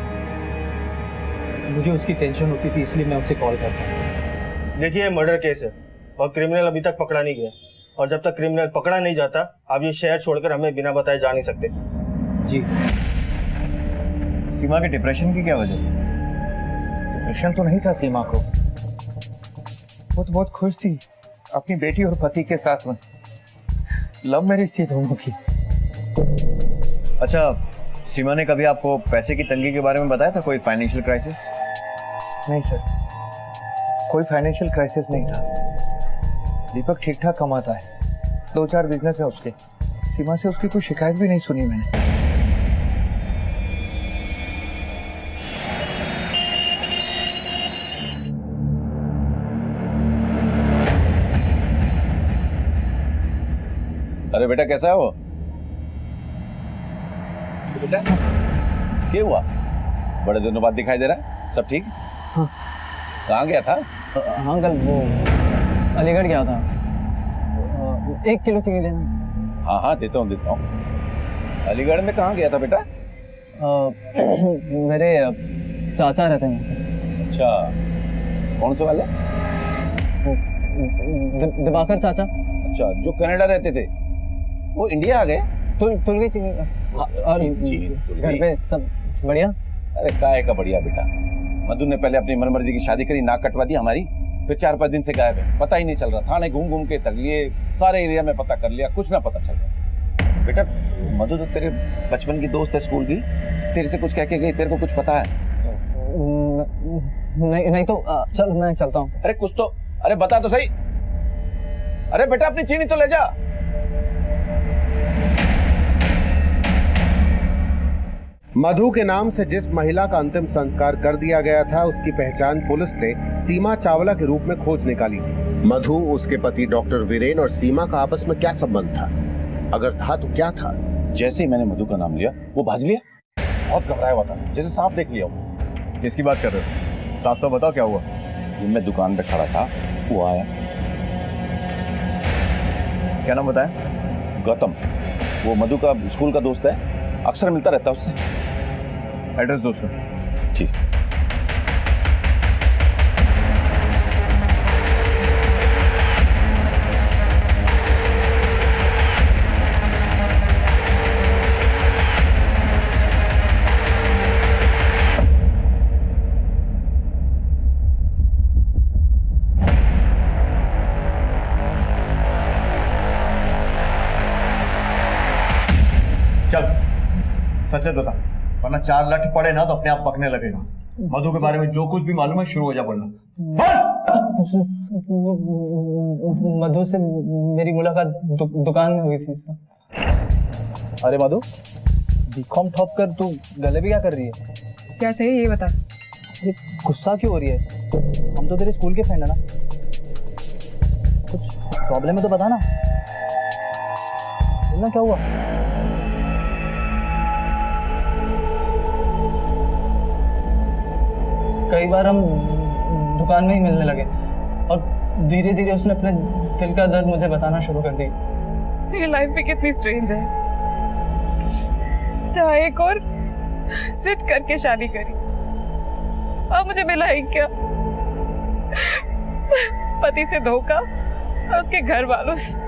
मुझे उसकी टेंशन होती थी, इसलिए मैं उसे कॉल करता। देखिए मर्डर केस है और क्रिमिनल अभी तक पकड़ा नहीं गया, और जब तक क्रिमिनल पकड़ा नहीं जाता आप ये शहर छोड़कर हमें बिना बताए जा नहीं सकते। जी। सीमा के डिप्रेशन की क्या वजह थी? डिप्रेशन तो नहीं था सीमा को, वो तो बहुत खुश थी अपनी बेटी और पति के साथ में। लव मैरिज थी दोनों की। अच्छा, सीमा ने कभी आपको पैसे की तंगी के बारे में बताया था? कोई फाइनेंशियल क्राइसिस? नहीं सर, कोई फाइनेंशियल क्राइसिस नहीं था। दीपक ठीक ठाक कमाता है, 2-4 बिजनेस है उसके। सीमा से उसकी कोई शिकायत भी नहीं सुनी मैंने। अरे बेटा कैसा है वो? बेटा क्या हुआ? बड़े दिनों बाद दिखाई दे रहा है। सब ठीक? हाँ। कहाँ गया था? हाँ अंकल, वो अलीगढ़ गया था। 1 किलो चीनी देना। हाँ हाँ देता हूँ। अलीगढ़ में कहाँ गया था बेटा? मेरे चाचा रहते हैं। अच्छा, कौन से वाले? दिवाकर चाचा। अच्छा, जो कनाडा रहते थे वो इंडिया आ गए? तुल गई चीनी। और घर पे सब बढ़िया? अरे काय का बढ़िया बेटा। मधु ने पहले अपनी मनमर्जी की शादी करी, नाक कटवा दी हमारी, फिर 4-5 दिन से गायब है। पता ही नहीं चल रहा। थाने घूम घूम के तक लिए, सारे एरिया में पता कर लिया, कुछ ना पता चल रहा। बेटा मधु तो तेरे बचपन की दोस्त है, स्कूल की, तेरे से कुछ कह के गई, तेरे को कुछ पता है? नहीं तो चल मैं चलता हूँ। अरे कुछ तो, अरे बता तो सही। अरे बेटा अपनी चीनी तो ले जा। मधु के नाम से जिस महिला का अंतिम संस्कार कर दिया गया था, उसकी पहचान पुलिस ने सीमा चावला के रूप में खोज निकाली थी। मधु, उसके पति डॉक्टर वीरेन और सीमा का आपस में क्या संबंध था? अगर था तो क्या था? जैसे ही मैंने मधु का नाम लिया वो भाग लिया। बहुत घबराया हुआ था, जैसे सांप देख लिया वो। किसकी बात कर रहे हो? साफ साफ बताओ क्या हुआ? मैं दुकान पे खड़ा था, वो आया। क्या नाम बताया? गौतम। वो मधु का स्कूल का दोस्त है, अक्सर मिलता रहता है उससे। एड्रेस दो सर। जी। चल सच से बता, वरना 4 लठ पड़े ना तो अपने आप पकने लगेगा। मधु के बारे में जो कुछ भी मालूम है शुरू हो जा बोलना। मधु से मेरी मुलाकात दुकान में हुई थी सर। अरे मधु, बीकॉम टॉप कर तू गले भी क्या कर रही है? क्या चाहिए ये बता। ये गुस्सा क्यों हो रही है? हम तो तेरे स्कूल के फ्रेंड है ना। कुछ प्रॉब्लम है तो बता ना। बोलना क्या हुआ? कई बार हम दुकान में ही मिलने लगे और धीरे धीरे उसने अपने दिल का दर्द मुझे बताना शुरू कर दी। मेरी लाइफ भी कितनी स्ट्रेंज है। जहाँ एक और जिद करके शादी करी, अब मुझे मिला ही क्या? पति से धोखा और उसके घर वालों से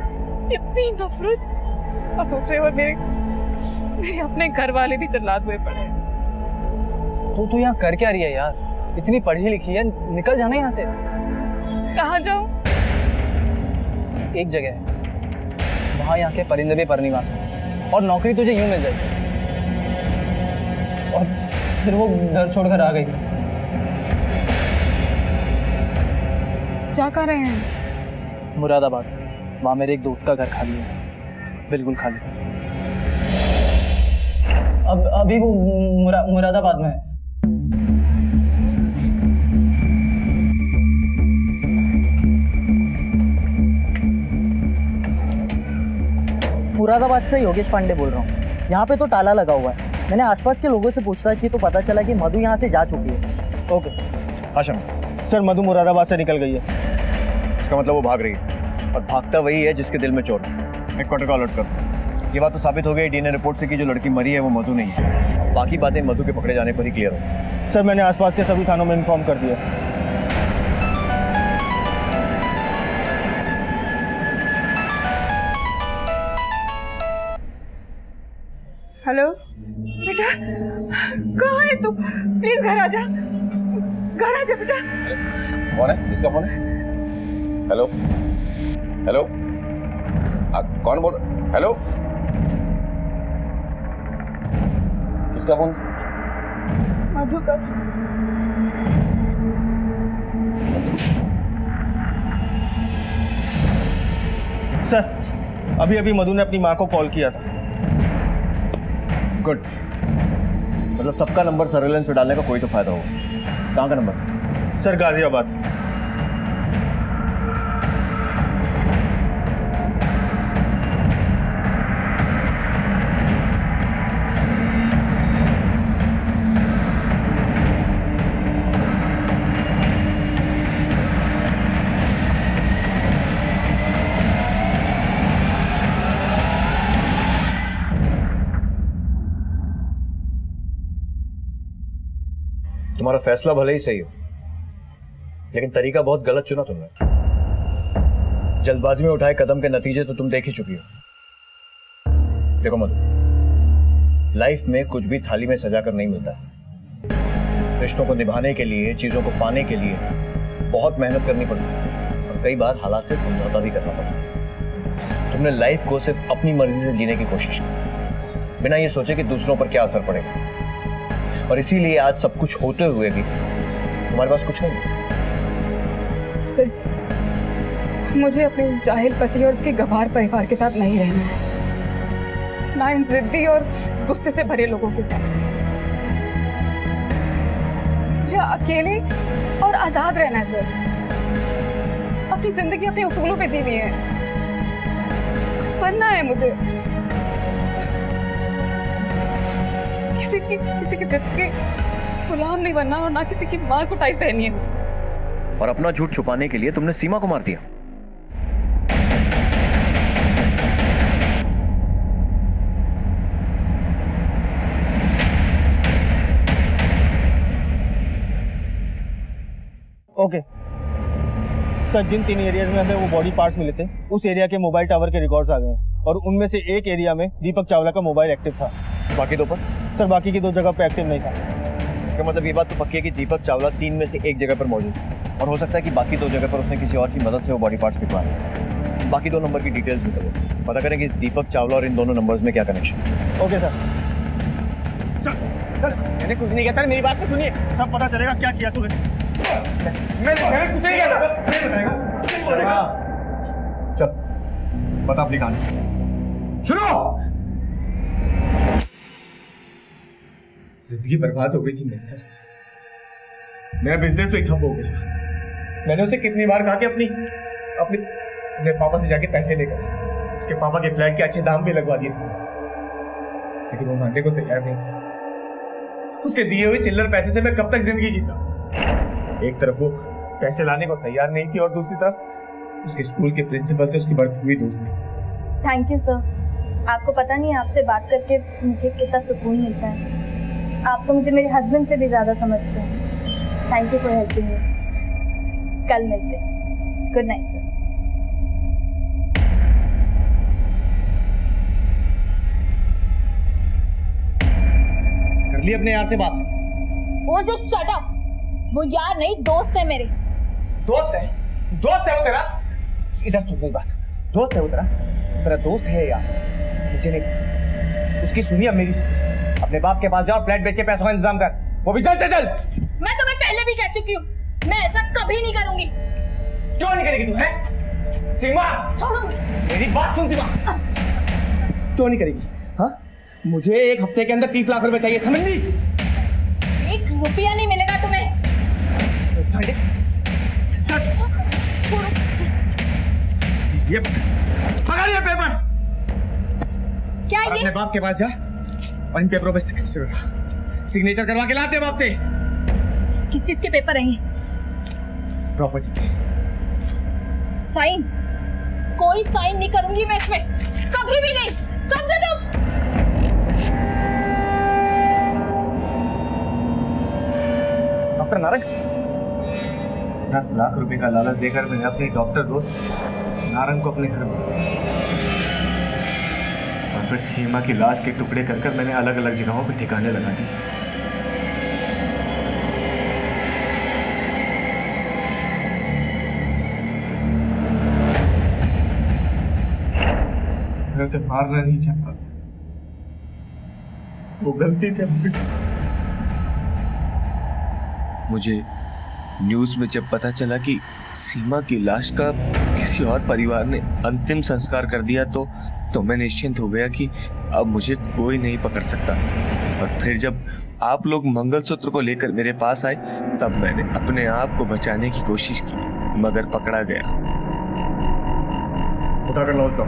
इतनी नफरत, और दूसरे ओर मेरे अपने घर वाले भी जल्लाद हुए पड़े। तो तू यहाँ कर क्या रही है यार? इतनी पढ़ी लिखी है, निकल जाना यहाँ से। कहाँ जाऊँ? एक जगह है, वहाँ यहाँ के परिंदे भी परनिवास है, और नौकरी तुझे यूं मिल जाएगी। और फिर वो घर छोड़कर आ गई। जा कहाँ रहे हैं? मुरादाबाद। वहाँ मेरे एक दोस्त का घर खाली है, बिल्कुल खाली। अभी वो मुरादाबाद में है। मुरादाबाद से योगेश पांडे बोल रहा हूँ। यहाँ पे तो ताला लगा हुआ है। मैंने आसपास के लोगों से पूछताछ की तो पता चला कि मधु यहाँ से जा चुकी है। ओके आशम सर, मधु मुरादाबाद से निकल गई है। इसका मतलब वो भाग रही है, और भागता वही है जिसके दिल में चोट है। हेडक्वार्टर को अलर्ट कर। ये बात तो साबित हो गई डीएनए रिपोर्ट से कि जो लड़की मरी है वो मधु नहीं है। बाकी बातें मधु के पकड़े जाने पर ही क्लियर हो। सर, मैंने आसपास के सभी थानों में इन्फॉर्म कर दिया। हेलो बेटा, कहाँ है तू? प्लीज घर आ जा, घर आ जा बेटा। कौन है? इसका फोन है? हेलो हेलो, कौन बोल? हेलो, किसका फोन? मधु का। सर, अभी अभी मधु ने अपनी माँ को कॉल किया था। गुड, मतलब सबका नंबर सर्वेलेंस पे डालने का कोई तो फायदा होगा। कहाँ का नंबर? सर, गाजियाबाद। तुम्हारा फैसला भले ही सही हो, लेकिन तरीका बहुत गलत चुना तुमने। जल्दबाजी में उठाए कदम के नतीजे तो तुम देख ही चुकी हो। देखो मधु, लाइफ में कुछ भी थाली में सजा कर नहीं मिलता है। रिश्तों को निभाने के लिए, चीजों को पाने के लिए बहुत मेहनत करनी पड़ती है, और कई बार हालात से समझौता भी करना पड़ता है। तुमने लाइफ को सिर्फ अपनी मर्जी से जीने की कोशिश की, बिना ये सोचे कि दूसरों पर क्या असर पड़ेगा, और इसीलिए आज सब कुछ होते हुए भी तुम्हारे पास कुछ नहीं है। मुझे अपने उस जाहिल पति और उसके गवार परिवार के साथ नहीं रहना है, ना इन जिद्दी और गुस्से से भरे लोगों के साथ। मुझे अकेले और आजाद रहना है सर। अपनी जिंदगी अपने उसूलों पे जीनी है, कुछ बनना है मुझे। किसी की जिद के गुलाम नहीं बनना, और ना किसी की मार कुटाई सहनी है मुझे। और अपना झूठ छुपाने के लिए तुमने सीमा को मार दिया। ओके सर, जिन 3 एरियाज में हमें वो बॉडी पार्ट्स मिले थे, उस एरिया के मोबाइल टावर के रिकॉर्ड्स आ गए हैं, और उनमें से एक एरिया में दीपक चावला का मोबाइल एक्टिव था। बाकी 2 पर? सर, बाकी की 2 जगह पे एक्टिव नहीं था। इसका मतलब ये बात तो पक्की है कि दीपक चावला 3 में से एक जगह पर मौजूद है, और हो सकता है कि बाकी 2 जगह पर उसने किसी और की मदद से वो बॉडी पार्ट्स भिजवाए। बाकी 2 नंबर की डिटेल्स भी करो, पता करें कि इस दीपक चावला और इन दोनों नंबर्स में क्या कनेक्शन है। Okay sir. मैंने कुछ नहीं किया सर, मेरी बात तो सुनिए। सब पता चलेगा क्या किया तूने। मैंने कुछ नहीं किया चलेगा। चल बता अपनी कहानी शुरू। जिंदगी बर्बाद हो गई थी मेरी सर, मेरा बिजनेस भी ठप हो गया। मैंने उसे कितनी बार कहा कि अपने पापा से जाके पैसे लेकर उसके पापा के फ्लैट के अच्छे दाम भी लगवा दिए थे, लेकिन वो मानने को तैयार नहीं था। उसके दिए हुए चिल्लर पैसे से मैं कब तक जिंदगी जीता। एक तरफ वो पैसे लाने को तैयार नहीं थी, और दूसरी तरफ उसके स्कूल के प्रिंसिपल से उसकी बढ़ती हुई दोस्ती। Thank you sir. आपको पता नहीं, आपसे बात करके मुझे कितना सुकून मिलता है। आप तो मुझे मेरे हस्बैंड से भी ज्यादा समझते हैं। Thank you for helping me. कल मिलते हैं। Good night sir. कर ली अपने यार से बात? वो जो शट अप, वो यार नहीं दोस्त है मेरे। दोस्त है? दोस्त है वो तेरा? इधर सुन मेरी बात। दोस्त है वो तेरा दोस्त है यार, मुझे नहीं। उसकी सुनिए, अब मेरी सुनिए। अपने बाप के पास जाओ, फ्लैट बेच के पैसों का इंतजाम कर, वो भी जल्द से जल्द। मैं तुम्हें पहले भी कह चुकी हूँ, मैं ऐसा कभी नहीं करूंगी। क्यों नहीं करेगी तू? है सीमा, छोड़ो मुझे। मेरी बात सुन सीमा, क्यों नहीं करेगी? हाँ, मुझे 1 हफ्ते के अंदर 30 लाख रुपए चाहिए, समझ ली? 1 रुपया नहीं मिलेगा तुम्हें। ये पकड़ ये पेपर। क्या ये? अपने बाप के पास जा, और इन पेपरों पे सिग्नेचर करवा के लाते बाप से। किस चीज के पेपर हैं ये? प्रॉपर्टी। साइन? कोई साइन नहीं करूंगी मैं इसमें, कभी भी नहीं, समझे तुम? डॉक्टर नारंग, 10 लाख रुपए का लालच देकर मैंने अपने डॉक्टर दोस्त नारंग को अपने घर में, और फिर सीमा की लाश के टुकड़े कर कर मैंने अलग अलग जगहों पे ठिकाने लगा दिए। मैं उसे मारना नहीं चाहता, वो गलती से मुझे न्यूज़ में जब पता चला कि सीमा की लाश का किसी और परिवार ने अंतिम संस्कार कर दिया तो मैं निश्चिंत हो गया कि अब मुझे कोई नहीं पकड़ सकता। और फिर जब आप लोग मंगलसूत्र को लेकर मेरे पास आए तब मैंने अपने आप को बचाने की कोशिश की, मगर पकड़ा गया। उठाकर लाओ उसको।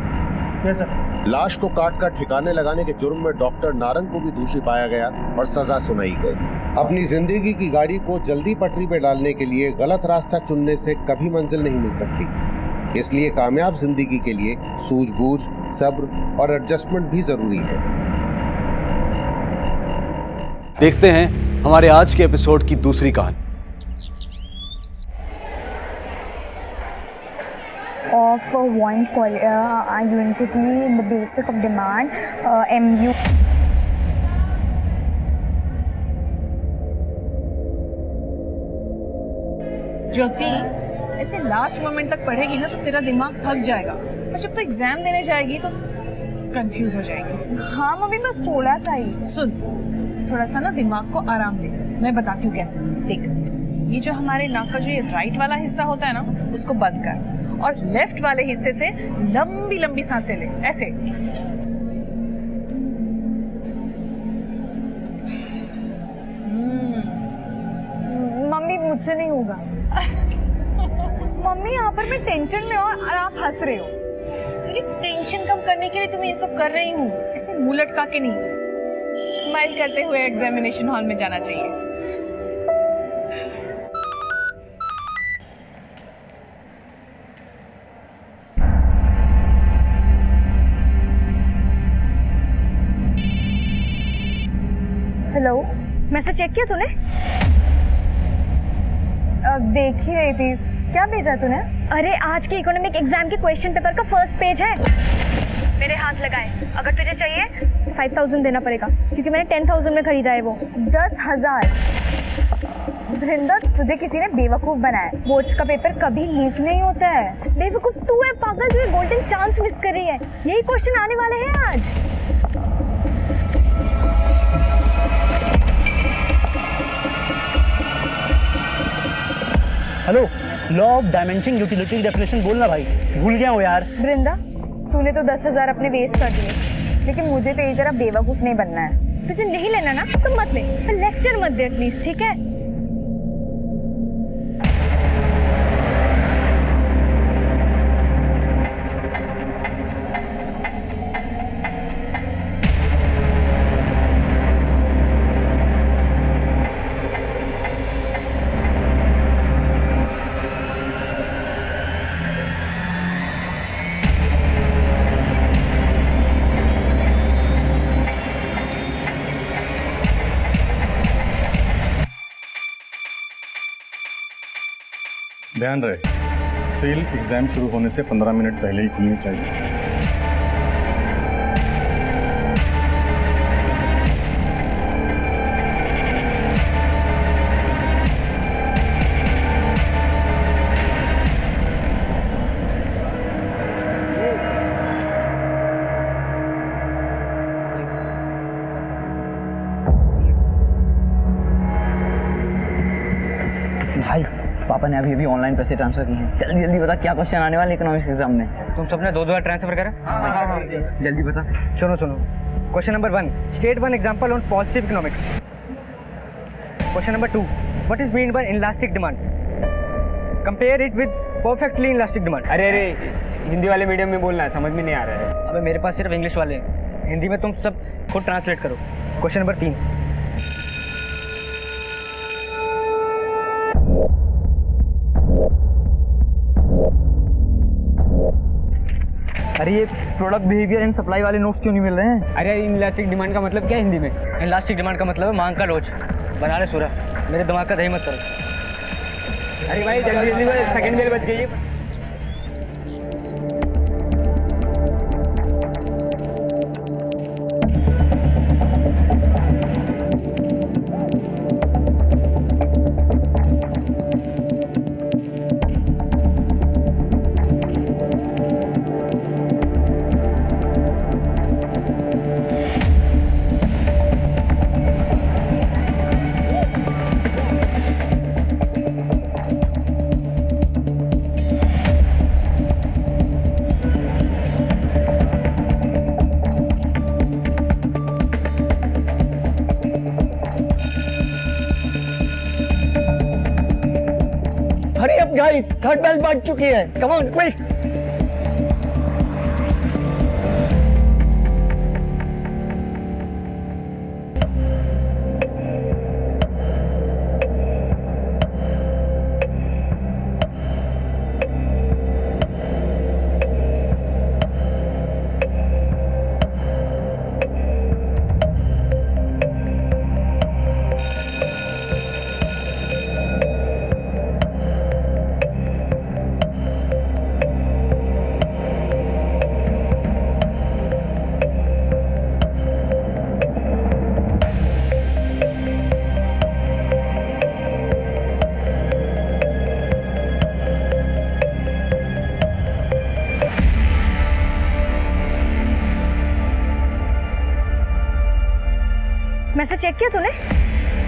Yes sir. लाश को काट कर ठिकाने लगाने के जुर्म में डॉक्टर नारंग को भी दोषी पाया गया और सजा सुनाई गई। अपनी जिंदगी की गाड़ी को जल्दी पटरी पे डालने के लिए गलत रास्ता चुनने से कभी मंजिल नहीं मिल सकती, इसलिए कामयाब जिंदगी के लिए सूझबूझ, सब्र और एडजस्टमेंट भी जरूरी है। देखते हैं हमारे आज के एपिसोड की दूसरी कहानी। Of one unity in the basic of demand, MU. ज्योति, ऐसे लास्ट मोमेंट तक पढ़ेगी ना तो तेरा दिमाग थक जाएगा, और जब तो एग्जाम देने जाएगी तो कंफ्यूज हो जाएगी। हाँ मम्मी, बस थोड़ा सा ही। सुन, थोड़ा सा ना दिमाग को आराम दे, मैं बताती हूँ कैसे। देख, ये जो हमारे नाक का जो ये राइट वाला हिस्सा होता है ना, उसको बंद कर और लेफ्ट वाले हिस्से से लंबी लंबी सांसें ले, ऐसे। मम्मी मुझसे नहीं होगा। मम्मी यहाँ पर मैं टेंशन में हूँ और आप हंस रहे हो। तेरी टेंशन कम करने के लिए तुम्हें ये सब कर रही हूँ, ऐसे मुंह लटका के नहीं, स्माइल करते हुए एग्जामिनेशन हॉल में जाना चाहिए। हेलो, मैसेज चेक किया तूने? देख ही रही थी। क्या भेजा तूने? अरे आज के इकोनॉमिक एग्जाम के क्वेश्चन पेपर का फर्स्ट पेज है। मेरे हाथ लगाए, अगर तुझे चाहिए 5000 देना पड़ेगा, क्योंकि मैंने 10,000 में खरीदा है वो। 10,000? वृंदा, तुझे किसी ने बेवकूफ बनाया। बोर्ड्स का पेपर कभी लीक नहीं होता है। बेवकूफ तू है पागल, जो गोल्डन चांस मिस कर रही है। यही क्वेश्चन आने वाले हैं आज। Hello, law of dimension utility definition बोलना भाई, भूल गया हूँ यार। वृंदा, तूने तो 10,000 अपने वेस्ट कर दिए, लेकिन मुझे तेरी तरह बेवकूफ नहीं बनना है। तुझे नहीं लेना ना तो मत ले, पर लेक्चर मत दे एटलीस्ट, ठीक है? ध्यान रहे, सील एग्जाम शुरू होने से 15 मिनट पहले ही खुलनी चाहिए। भाई, पापा ने अभी ऑनलाइन पैसे ट्रांसफर किए हैं। जल्दी जल्दी बता, क्या क्वेश्चन आने वाले इकोनॉमिक्स एग्जाम में? तुम सबने 2-2 बार ट्रांसफर करा? हाँ। जल्दी बता। सुनो question number 1, state 1 example on positive economics. Question number 2, what is mean by inelastic demand? Compare it with perfectly inelastic demand. अरे हिंदी वाले मीडियम में बोलना है, समझ में नहीं आ रहा है। अबे मेरे पास सिर्फ इंग्लिश वाले हैं। हिंदी में तुम सब खुद ट्रांसलेट करो। Question number 3। अरे ये प्रोडक्ट बिहेवियर एंड सप्लाई वाले नोट्स क्यों नहीं मिल रहे हैं? अरे इनलास्टिक डिमांड का मतलब क्या है हिंदी में? इनलास्टिक डिमांड का मतलब है मांग का लोच। बना ले सूरा, मेरे दिमाग का दही मत करो। अरे भाई जल्दी जल्दी, सेकंड बेल बच गई है। Hurry up guys, third bell बज चुकी है। Come on quick. Message check किया तूने?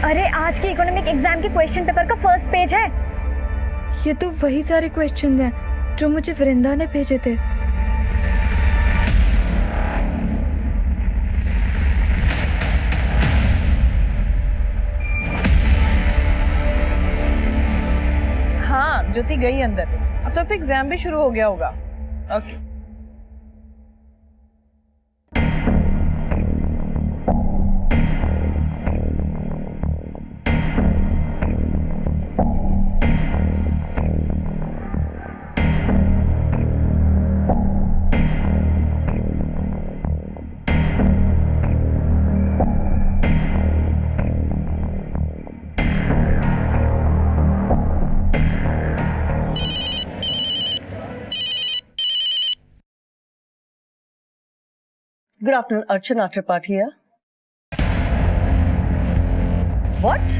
अरे आज के इकोनॉमिक एग्जाम के क्वेश्चन पेपर का फर्स्ट पेज है। ये तो वही सारे क्वेश्चन हैं जो मुझे वृंदा ने भेजे थे। हाँ ज्योति गई अंदर। अब तक तो एग्जाम भी शुरू हो गया होगा। Okay Good afternoon, Archana Tripathi here. What?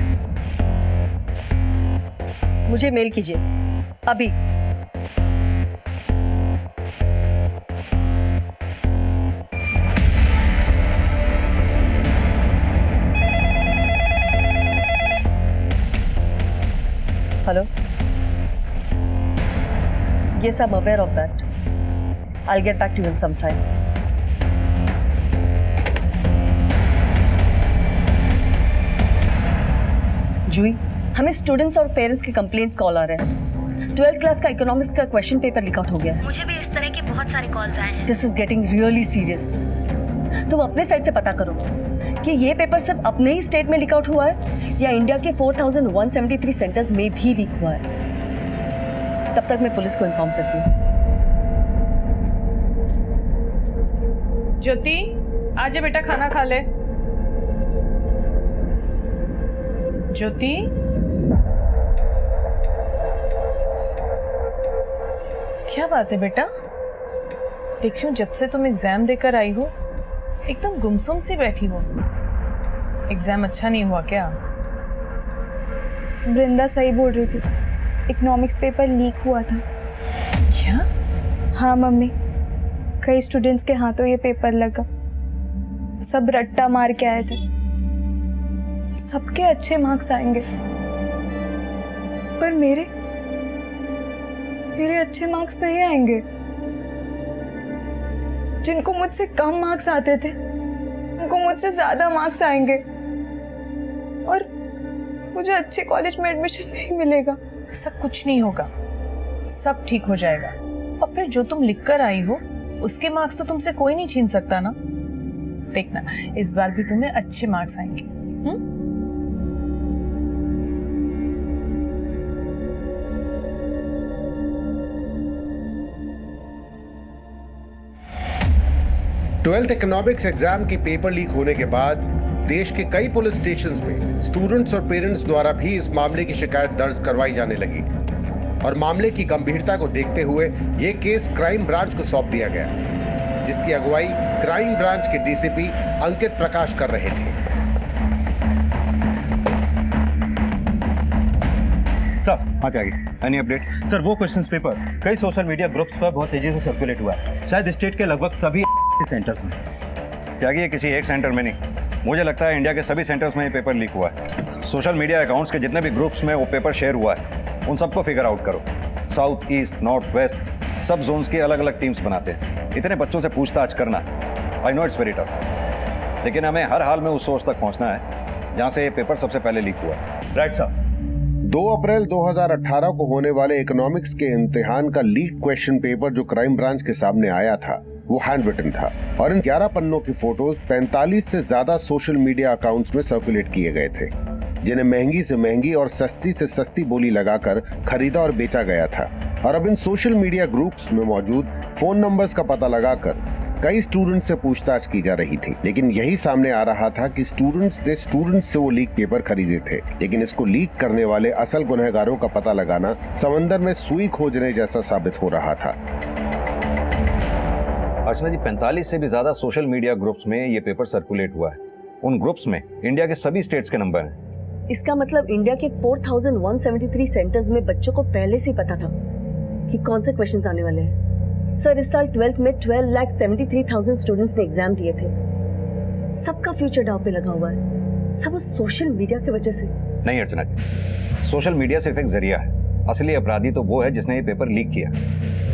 मुझे मेल कीजिए अभी। Hello? Yes, I'm aware of that. I'll get back to you in some time. जूही, हमें स्टूडेंट्स और पेरेंट्स के कंप्लेंट्स कॉल आ रहे हैं। 12th क्लास का इकोनॉमिक्स का क्वेश्चन पेपर लीक आउट हो गया है। मुझे भी इस तरह के बहुत सारे कॉल्स आए हैं। This is getting really serious. तुम अपने साइड से पता करो कि ये पेपर सिर्फ अपने ही स्टेट में लीक आउट हुआ है या इंडिया के 4173 सेंटर्स में भी लीक हुआ है। तब तक मैं पुलिस को इन्फॉर्म करती हूँ। ज्योति आजा बेटा, खाना खा ले। ज्योति क्या बात है बेटा? देख रही हूँ जब से तुम एग्जाम देकर आई हो एकदम गुमसुम सी बैठी हो। एग्जाम अच्छा नहीं हुआ क्या? वृंदा सही बोल रही थी, इकोनॉमिक्स पेपर लीक हुआ था। क्या? हाँ मम्मी, कई स्टूडेंट्स के हाथों ये पेपर लगा। सब रट्टा मार के आए थे। सबके अच्छे मार्क्स आएंगे पर मेरे अच्छे मार्क्स नहीं आएंगे। जिनको मुझसे कम मार्क्स आते थे उनको मुझसे ज्यादा मार्क्स आएंगे और मुझे अच्छे कॉलेज में एडमिशन नहीं मिलेगा। ऐसा कुछ नहीं होगा, सब ठीक हो जाएगा। और फिर जो तुम लिख कर आई हो उसके मार्क्स तो तुमसे कोई नहीं छीन सकता ना। देखना इस बार भी तुम्हें अच्छे मार्क्स आएंगे। 12th इकोनॉमिक्स एग्जाम के पेपर लीक होने के बाद देश के कई पुलिस स्टेशंस में स्टूडेंट्स और पेरेंट्स द्वारा भी इस मामले की शिकायत दर्ज करवाई जाने लगी और मामले की गंभीरता को देखते हुए यह केस क्राइम ब्रांच को सौंप दिया गया, जिसकी अगुवाई क्राइम ब्रांच के डीसीपी अंकित प्रकाश कर रहे थे। सर हाँ क्या एनी अपडेट? सर वो क्वेश्चंस पेपर कई सोशल मीडिया ग्रुप्स पर बहुत तेजी से सर्कुलेट हुआ है, शायद स्टेट के लगभग सभी सेंटर्स में। त्यागी ये किसी एक सेंटर में नहीं, मुझे लगता है इंडिया के सभी सेंटर्स में ये पेपर लीक हुआ है। सोशल मीडिया अकाउंट्स के जितने भी ग्रुप्स में वो पेपर शेयर हुआ है उन सबको फिगर आउट करो। साउथ, ईस्ट, नॉर्थ, वेस्ट सब जोन्स की अलग अलग टीम्स बनाते हैं। इतने बच्चों से पूछताछ करना, I know it's very tough, लेकिन हमें हर हाल में उस सोर्स तक पहुंचना है जहां से ये पेपर सबसे पहले लीक हुआ। राइट साहब। 2 अप्रैल 2018 को होने वाले इकोनॉमिक्स के इम्तिहान का लीक क्वेश्चन पेपर जो क्राइम ब्रांच के सामने आया था वो हैंड रिटन था और इन 11 पन्नों की फोटोज 45 से ज्यादा सोशल मीडिया अकाउंट्स में सर्कुलेट किए गए थे, जिन्हें महंगी से महंगी और सस्ती से सस्ती बोली लगाकर खरीदा और बेचा गया था। और अब इन सोशल मीडिया ग्रुप्स में मौजूद फोन नंबर्स का पता लगाकर कई स्टूडेंट्स से पूछताछ की जा रही थी, लेकिन यही सामने आ रहा था कि स्टूडेंट्स से वो लीक पेपर खरीदे थे। लेकिन इसको लीक करने वाले असल गुनहगारों का पता लगाना समंदर में सुई खोजने जैसा साबित हो रहा था। अर्चना जी, 45 से भी ज्यादा सोशल मीडिया ग्रुप्स में ये पेपर सर्कुलेट हुआ है। उन ग्रुप्स में इंडिया के सभी स्टेट्स के नंबर हैं। इसका मतलब इंडिया के 4173 सेंटर्स में बच्चों को पहले से ही पता था कि कौन से क्वेश्चंस आने वाले हैं। सर, इस साल 12th में 12,73,000 स्टूडेंट्स ने एग्जाम दिए थे। सबका फ्यूचर दांव पे लगा हुआ है, सब उस सोशल मीडिया की वजह से। नहीं अर्चना जी, सोशल मीडिया सिर्फ एक जरिया है, असली अपराधी तो वो है जिसने ये पेपर लीक किया।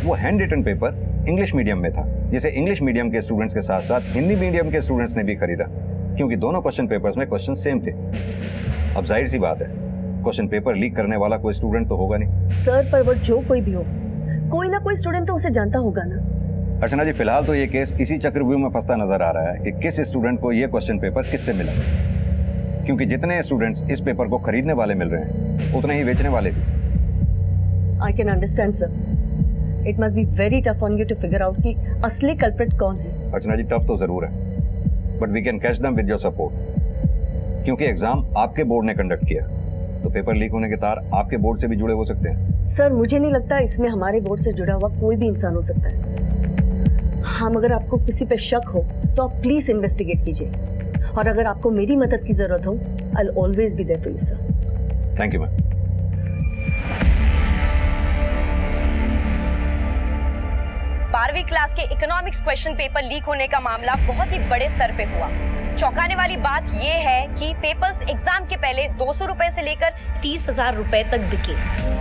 वो hand written paper English medium में था, जिसे इंग्लिश मीडियम के स्टूडेंट्स के साथ साथ हिंदी मीडियम के स्टूडेंट्स ने भी खरीदा, क्योंकि दोनों क्वेश्चन पेपर्स में क्वेश्चन सेम थे। अब जाहिर सी बात है, क्वेश्चन पेपर लीक करने वाला कोई स्टूडेंट तो होगा नहीं। सर, पर वो जो कोई भी हो, कोई ना कोई स्टूडेंट तो उसे जानता होगा ना। अर्चना जी, फिलहाल तो ये केस इसी चक्रव्यूह में फंसता नजर आ रहा है कि किस स्टूडेंट को ये क्वेश्चन पेपर किससे मिला, क्योंकि जितने स्टूडेंट्स इस पेपर को खरीदने वाले मिल रहे हैं उतने ही बेचने वाले भी। I can understand sir, it must be very tough on you to figure out कि असली कल्प्रिट कौन है। अर्चना जी, टफ तो जरूर है, but we can catch them with your support, क्योंकि एग्जाम आपके बोर्ड ने कंडक्ट किया, तो पेपर लीक होने के तार आपके बोर्ड से भी जुड़े हो सकते हैं। सर, मुझे नहीं लगता इसमें हमारे बोर्ड से जुड़ा हुआ कोई भी इंसान हो सकता है। हाँ, अगर आपको किसी पे शक हो तो आप प्लीज इन्वेस्टिगेट कीजिए, और अगर आपको मेरी मदद की जरूरत हो, I will always be there for you sir. Thank you ma'am. 12वीं क्लास के इकोनॉमिक्स क्वेश्चन पेपर लीक होने का मामला बहुत ही बड़े स्तर पे हुआ। चौंकाने वाली बात यह है कि पेपर्स एग्जाम के पहले 200 रुपए से लेकर 30,000 रुपए तक बिके।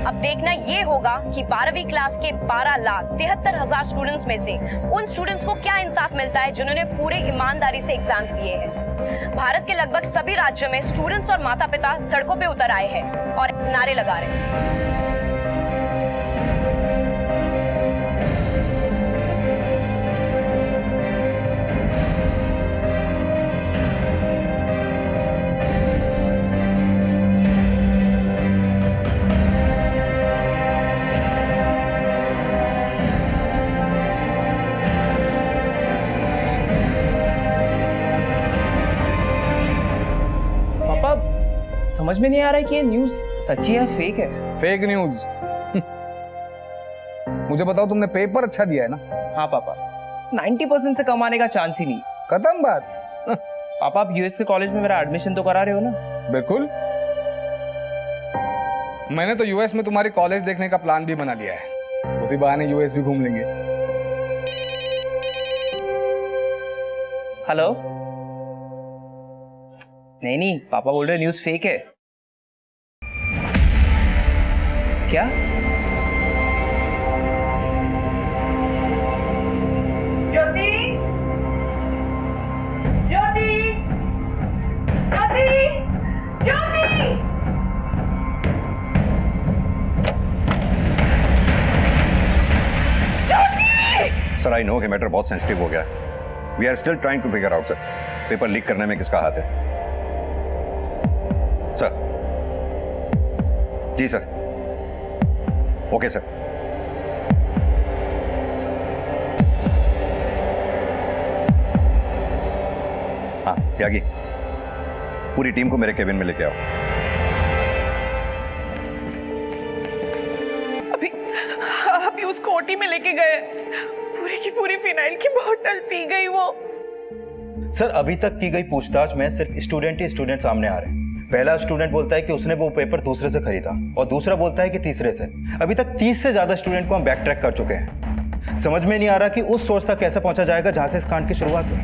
अब देखना यह होगा कि 12वीं क्लास के 12,73,000 स्टूडेंट्स में से उन स्टूडेंट्स को क्या इंसाफ मिलता है जिन्होंने पूरे ईमानदारी से एग्जाम्स दिए हैं। भारत के लगभग सभी राज्यों में स्टूडेंट्स और माता पिता सड़कों पे उतर आए हैं और नारे लगा रहे हैं। समझ में नहीं आ रहा है कि ये न्यूज़ सच्ची है फेक है। Fake news? मुझे बताओ, तुमने पेपर अच्छा दिया है ना? हाँ पापा, 90% से कम आने का चांस ही नहीं। खत्म बात। पापा, आप यूएस के कॉलेज में मेरा एडमिशन तो करा रहे हो ना? बिल्कुल। मैंने तो यूएस में तुम्हारी कॉलेज देखने का प्लान भी बना लिया है, उसी बहाने यूएस भी घूम लेंगे। हेलो? नहीं, पापा बोल रहे न्यूज़ फेक है। क्या? Jyoti, Jyoti, Jyoti, Jyoti. Sir, I know कि मैटर बहुत सेंसिटिव हो गया है, we are still trying to figure out sir, paper leak करने में किसका हाथ है। Sir ji sir, okay sir. हाँ त्यागी, पूरी टीम को मेरे केबिन में लेके आओ। अभी उसको ओटी में लेके गए, पूरी की पूरी फिनाइल की बोतल पी गई वो। सर अभी तक की गई पूछताछ में सिर्फ स्टूडेंट ही स्टूडेंट सामने आ रहे हैं। पहला स्टूडेंट बोलता है कि उसने वो पेपर दूसरे से खरीदा और दूसरा बोलता है कि तीसरे से। अभी तक 30 से ज्यादा स्टूडेंट को हम बैक ट्रैक कर चुके हैं। समझ में नहीं आ रहा कि उस सोर्स तक कैसे पहुंचा जाएगा जहां से इस कांड की शुरुआत हुई।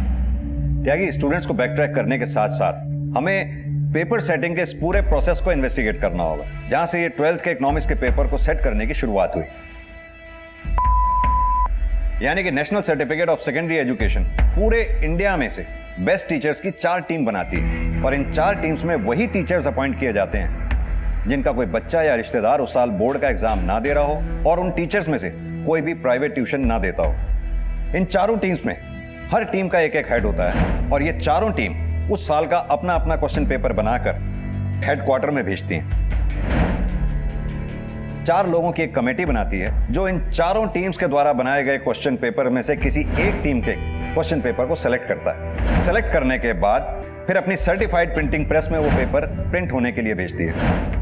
त्यागी, स्टूडेंट्स को बैक ट्रैक करने के साथ साथ हमें पेपर सेटिंग के इस पूरे प्रोसेस को इन्वेस्टिगेट करना होगा, जहां से ये 12th के इकोनॉमिक्स के पेपर को सेट करने की शुरुआत हुई। यानी कि national certificate of secondary education पूरे इंडिया में से बेस्ट टीचर्स की 4 टीम बनाती है और इन 4 टीम्स में वही टीचर्स अपॉइंट किए जाते हैं जिनका कोई बच्चा या रिश्तेदार उस साल बोर्ड का एग्जाम ना दे रहा हो और उन टीचर्स में से कोई भी प्राइवेट ट्यूशन ना देता हो। इन चारों टीम्स में हर टीम का एक एक हेड होता है और ये चारों टीम उस साल का अपना अपना क्वेश्चन पेपर बनाकर हेडक्वार्टर में भेजती हैं। 4 लोगों की एक कमेटी बनाती है जो इन चारों टीम्स के द्वारा बनाए गए क्वेश्चन पेपर में से किसी एक टीम के क्वेश्चन पेपर को सेलेक्ट करता है। सेलेक्ट करने के बाद फिर अपनी सर्टिफाइड प्रिंटिंग प्रेस में वो पेपर प्रिंट होने के लिए भेजती है।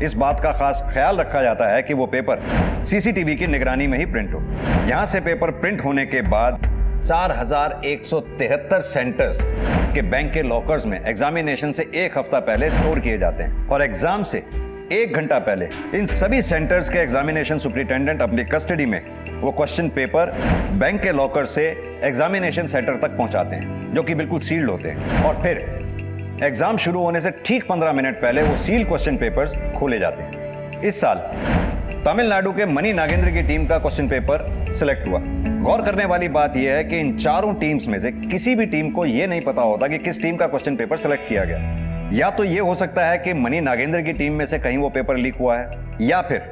इस बात का खास ख्याल रखा जाता है कि वो पेपर सीसीटीवी की निगरानी में ही प्रिंट हो। यहां से पेपर प्रिंट होने के बाद 4173 सेंटर्स के बैंक के लॉकर्स में एग्जामिनेशन से 1 हफ्ता पहले स्टोर किए जाते हैं और एग्जाम से 1 घंटा पहले इन सभी सेंटर्स के एग्जामिनेशन सुपरिटेंडेंट अपनी कस्टडी में वो क्वेश्चन पेपर बैंक के लॉकर से एग्जामिनेशन सेंटर तक पहुंचाते हैं, जो कि बिल्कुल सील्ड होते हैं। और फिर एग्जाम शुरू होने से ठीक 15 मिनट पहले वो सील्ड क्वेश्चन पेपर्स खोले जाते हैं। इस साल तमिलनाडु के मनी नागेंद्र की टीम का क्वेश्चन पेपर सिलेक्ट हुआ। गौर करने वाली बात यह है कि इन चारों टीम्स में से किसी भी टीम को यह नहीं पता होता कि किस टीम का क्वेश्चन पेपर सिलेक्ट किया गया। या तो यह हो सकता है कि मनी नागेंद्र की टीम में से कहीं वो पेपर लीक हुआ है, या फिर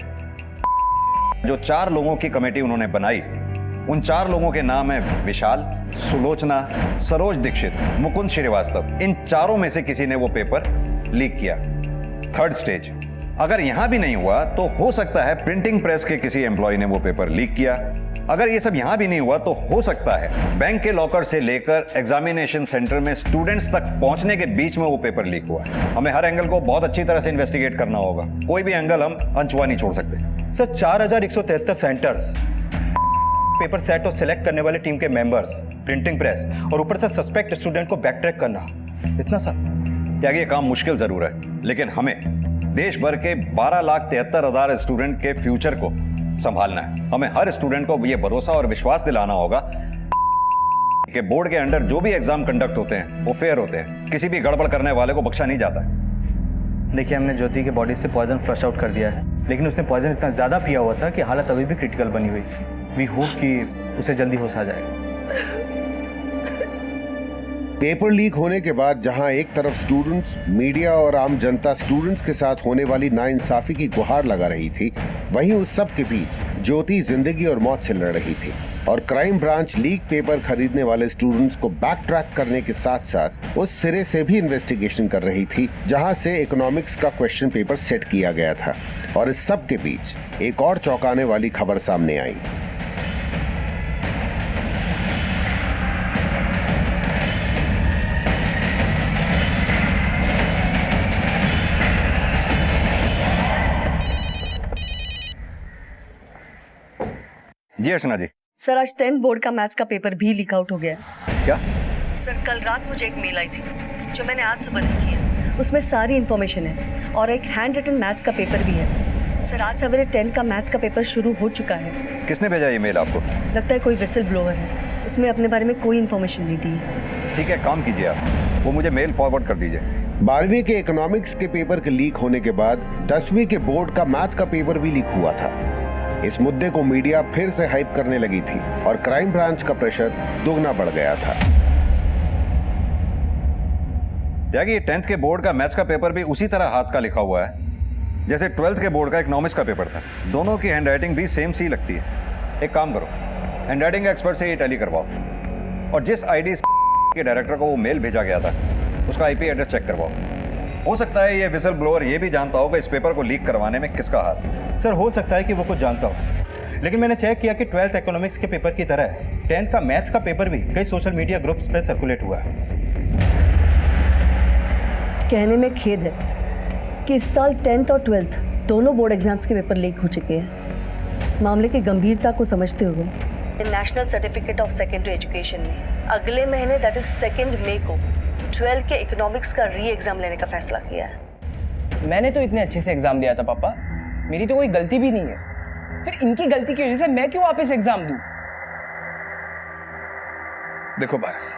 जो 4 लोगों की कमेटी उन्होंने बनाई उन 4 लोगों के नाम है विशाल, सुलोचना, सरोज दीक्षित, मुकुंद श्रीवास्तव। इन चारों में से किसी ने वो पेपर लीक किया। 3rd स्टेज, अगर यहां भी नहीं हुआ तो हो सकता है प्रिंटिंग प्रेस के किसी एम्प्लॉय ने वो पेपर लीक किया। अगर ये सब यहां भी नहीं हुआ तो हो सकता है बैंक के लॉकर से लेकर एग्जामिनेशन सेंटर में स्टूडेंट्स तक पहुंचने के बीच में वो पेपर लीक हुआ। हमें हर एंगल को बहुत अच्छी तरह से इन्वेस्टिगेट करना होगा, कोई भी एंगल हम अनछुआ नहीं छोड़ सकते। सर 4173 सेंटर्स, पेपर सेट और सिलेक्ट करने वाले टीम के मेंबर्स, प्रिंटिंग प्रेस और ऊपर से सस्पेक्ट स्टूडेंट को बैक ट्रैक करना, इतना सा त्यागी ये काम मुश्किल जरूर है, लेकिन हमें देश भर के 12,73,000 स्टूडेंट के फ्यूचर को संभालना है। हमें हर स्टूडेंट को ये भरोसा और विश्वास दिलाना होगा कि बोर्ड के अंडर जो भी एग्जाम कंडक्ट होते हैं वो फेयर होते हैं, किसी भी गड़बड़ करने वाले को बख्शा नहीं जाता है। देखिए, हमने ज्योति के बॉडी से पॉइजन फ्लश आउट कर दिया है, लेकिन उसने पॉइजन इतना ज़्यादा पिया हुआ था कि हालत अभी भी क्रिटिकल बनी हुई। वी होप कि उसे जल्दी होश आ जाएगा। पेपर लीक होने के बाद जहां एक तरफ स्टूडेंट्स, मीडिया और आम जनता स्टूडेंट्स के साथ होने वाली नाइंसाफी की गुहार लगा रही थी, वहीं उस सब के बीच ज्योति जिंदगी और मौत से लड़ रही थी और क्राइम ब्रांच लीक पेपर खरीदने वाले स्टूडेंट्स को बैक ट्रैक करने के साथ साथ उस सिरे से भी इन्वेस्टिगेशन कर रही थी जहां से इकोनॉमिक्स का क्वेश्चन पेपर सेट किया गया था। और इस सब के बीच एक और चौंकाने वाली खबर सामने आई। जी अर्चना जी। सर आज 10th बोर्ड का मैथ्स का पेपर भी लीक आउट हो गया। क्या? सर कल रात मुझे एक मेल आई थी जो मैंने आज सुबह देखी है। उसमें सारी इन्फॉर्मेशन है और एक हैंड रिटन मैथ्स का पेपर भी है। सर आज सवेरे 10 का मैथ्स का पेपर शुरू हो चुका है। किसने भेजा ये मेल आपको? लगता है कोई विसल ब्लोअर है, उसमें अपने बारे में कोई इन्फॉर्मेशन नहीं दी है। ठीक है, काम कीजिए आप, वो मुझे मेल फॉरवर्ड कर दीजिए। 12वीं के इकोनॉमिक्स के पेपर के लीक होने के बाद 10वीं के बोर्ड का मैथ्स का पेपर भी लीक हुआ था। इस मुद्दे को मीडिया फिर से हाइप करने लगी थी और क्राइम ब्रांच का प्रेशर दोगुना बढ़ गया था। त्यागी, 10th के बोर्ड का मैथ्स का पेपर भी उसी तरह हाथ का लिखा हुआ है जैसे 12th के बोर्ड का इकोनॉमिक्स का पेपर था। दोनों की हैंडराइटिंग भी सेम सी लगती है। एक काम करो, हैंडराइटिंग एक्सपर्ट से ये टैली करवाओ और जिस आईडी के डायरेक्टर को वो मेल भेजा गया था, उसका आईपी एड्रेस चेक करवाओ। हो सकता है ये विसल ब्लोअर ये भी जानता हो कि इस पेपर को लीक करवाने में किसका हाथ। सर हो सकता है कि वो कुछ जानता हो, लेकिन मैंने चेक किया कि 12th इकोनॉमिक्स के पेपर की तरह 10th का मैथ्स का पेपर भी कई सोशल मीडिया ग्रुप्स पे सर्कुलेट हुआ है। कहने में खेद है कि इस साल 10th और 12th दोनों बोर्ड एग्जाम्स के पेपर लीक हो चुके हैं। मामले की गंभीरता को समझते हुए national certificate of secondary education ने अगले महीने दैट इज 2 मई को 12th के इकोनॉमिक्स का री एग्जाम लेने का फैसला किया है। मैंने तो इतने अच्छे से एग्जाम दिया था पापा, मेरी तो कोई गलती भी नहीं है, फिर इनकी गलती की वजह से मैं क्यों वापस एग्जाम दूं? देखो पारस,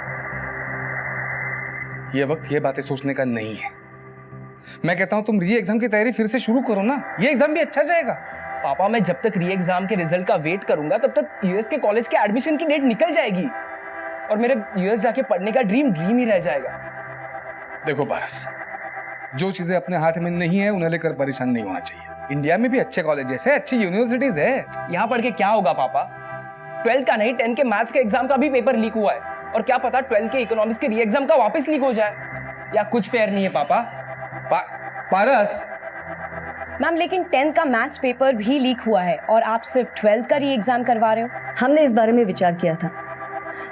ये वक्त ये बातें सोचने का नहीं है। मैं कहता हूं तुम री एग्जाम की तैयारी फिर से शुरू करो ना, ये एग्जाम भी अच्छा जाएगा। पापा मैं जब तक री एग्जाम के रिजल्ट का वेट करूंगा तब तक यूएस के कॉलेज के एडमिशन की डेट निकल जाएगी और मेरे यूएस जाके पढ़ने का ड्रीम ही रह जाएगा। देखो पारस, जो चीजें अपने हाथ में नहीं है उन्हें लेकर परेशान नहीं होना चाहिए। इंडिया में भी अच्छे कॉलेजेस है, अच्छी यूनिवर्सिटीज है। यहाँ पढ़ के क्या होगा पापा? 12th का नहीं 10th के मैथ्स के एग्जाम का भी पेपर लीक हुआ है और क्या पता 12th के इकोनॉमिक्स के री एग्जाम का वापस लीक हो जाए, या कुछ फेयर नहीं है पापा। पारस मैम लेकिन 10th का मैथ्स पेपर भी लीक हुआ है और आप सिर्फ 12th का री एग्जाम करवा रहे हो। हमने इस बारे में विचार किया था,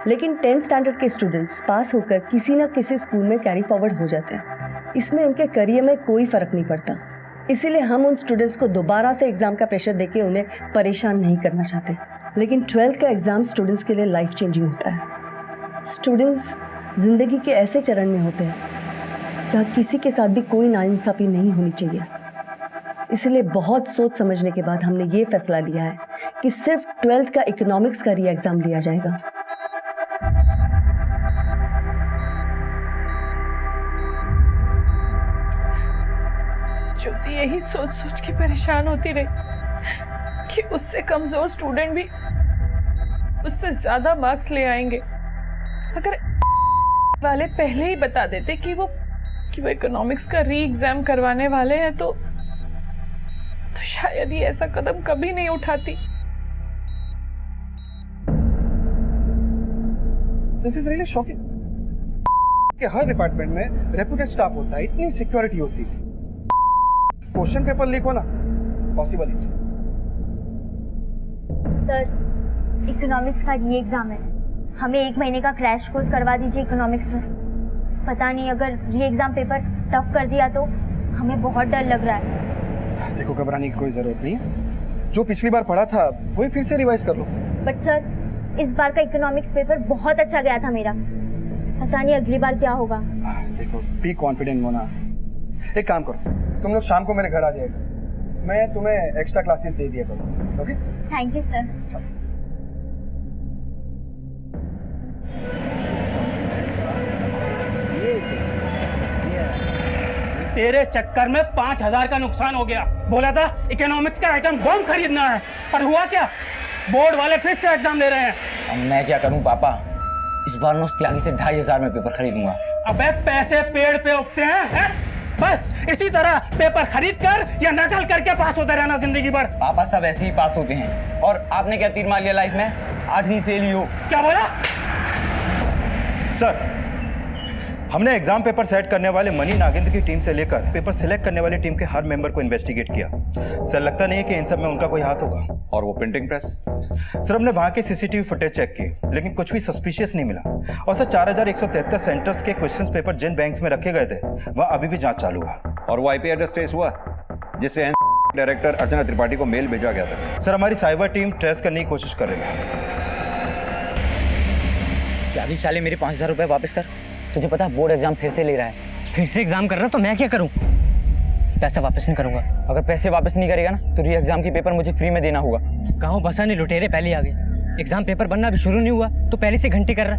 लेकिन 10th स्टैंडर्ड के स्टूडेंट्स पास होकर किसी न किसी स्कूल में कैरी फॉरवर्ड हो जाते हैं। इसमें उनके करियर में कोई फर्क नहीं पड़ता, इसीलिए हम उन स्टूडेंट्स को दोबारा से एग्जाम का प्रेशर देके उन्हें परेशान नहीं करना चाहते। लेकिन 12th का एग्जाम स्टूडेंट्स के लिए लाइफ चेंजिंग होता है। स्टूडेंट्स जिंदगी के ऐसे चरण में होते हैं जहाँ किसी के साथ भी कोई नाइंसाफी नहीं होनी चाहिए। इसलिए बहुत सोच समझने के बाद हमने ये फैसला लिया है कि सिर्फ 12th का इकोनॉमिक्स का री एग्जाम लिया जाएगा। ज्योति यही सोच सोच के परेशान होती रही कि उससे कमजोर स्टूडेंट भी उससे ज्यादा मार्क्स ले आएंगे। अगर वाले पहले ही बता देते कि वो इकोनॉमिक्स का री एग्जाम करवाने वाले हैं तो शायद ये ऐसा कदम कभी नहीं उठाती। दिस इज रियली शॉकिंग कि हर डिपार्टमेंट में रेप्यूटेड स्टाफ होता है, इतनी सिक्योरिटी होती है, क्वेश्चन पेपर लीक होना पॉसिबल ही। सर इकोनॉमिक्स का री एग्जाम है, हमें 1 महीने का क्रैश कोर्स करवा दीजिए इकोनॉमिक्स में। पता नहीं अगर री एग्जाम पेपर टफ कर दिया तो हमें बहुत डर लग रहा है। देखो घबराने की कोई जरूरत नहीं है, जो पिछली बार पढ़ा था वही फिर से रिवाइज कर लो। बट सर इस बार का इकोनॉमिक्स पेपर बहुत अच्छा गया था मेरा, पता नहीं अगली बार क्या होगा। देखो बी कॉन्फिडेंट मोना, एक काम करो तुम लोग शाम को मेरे घर आ जाएगा, मैं तुम्हें एक्स्ट्रा क्लासेस दे दिया करूँ। Okay thank you sir. तेरे चक्कर में 5,000 का नुकसान हो गया। बोला था इकोनॉमिक्स का आइटम बम खरीदना है, पर हुआ क्या? बोर्ड वाले फिर से एग्जाम ले रहे हैं। अब मैं क्या करूं पापा, इस बार मैं उस त्यागी से 2,500 में पेपर खरीदूंगा। अबे पैसे पेड़ पे उगते हैं? बस इसी तरह पेपर खरीद कर या नकल करके पास होते रहना जिंदगी भर। पापा सब ऐसे ही पास होते हैं, और आपने क्या तीर मार लिया लाइफ में? 8वीं फेल ही हो। क्या बोला? सर हमने एग्जाम पेपर सेट करने वाले मनी नागेंद्र की टीम से लेकर पेपर सिलेक्ट करने वाली टीम के हर मेंबर को इन्वेस्टिगेट किया। सर लगता नहीं है कि इन सब में उनका कोई हाथ होगा। और वो प्रिंटिंग प्रेस? सर हमने वहां के सीसीटीवी फुटेज चेक की, लेकिन कुछ भी सस्पिशियस नहीं मिला। और सर 4173 सेंटर्स के क्वेश्चंस पेपर जिन बैंक्स में रखे गए थे वह अभी भी जांच चालू है। और वो आईपी एड्रेस ट्रेस हुआ जिससे डायरेक्टर अर्चना त्रिपाठी को मेल भेजा गया था? सर हमारी साइबर टीम ट्रेस करने की कोशिश कर रही है। त्यागी साले मेरे 5,000 रुपए वापस कर। तुझे पता है बोर्ड एग्जाम फिर से ले रहा है। फिर से एग्जाम कर रहा तो मैं क्या करूं? पैसा वापस नहीं करूंगा। अगर पैसे वापस नहीं करेगा ना तो री एग्जाम की पेपर मुझे फ्री में देना होगा। गाँव बसा नहीं, लुटेरे पहले आ गए। एग्जाम पेपर बनना अभी शुरू नहीं हुआ तो पहले से घंटी कर रहा।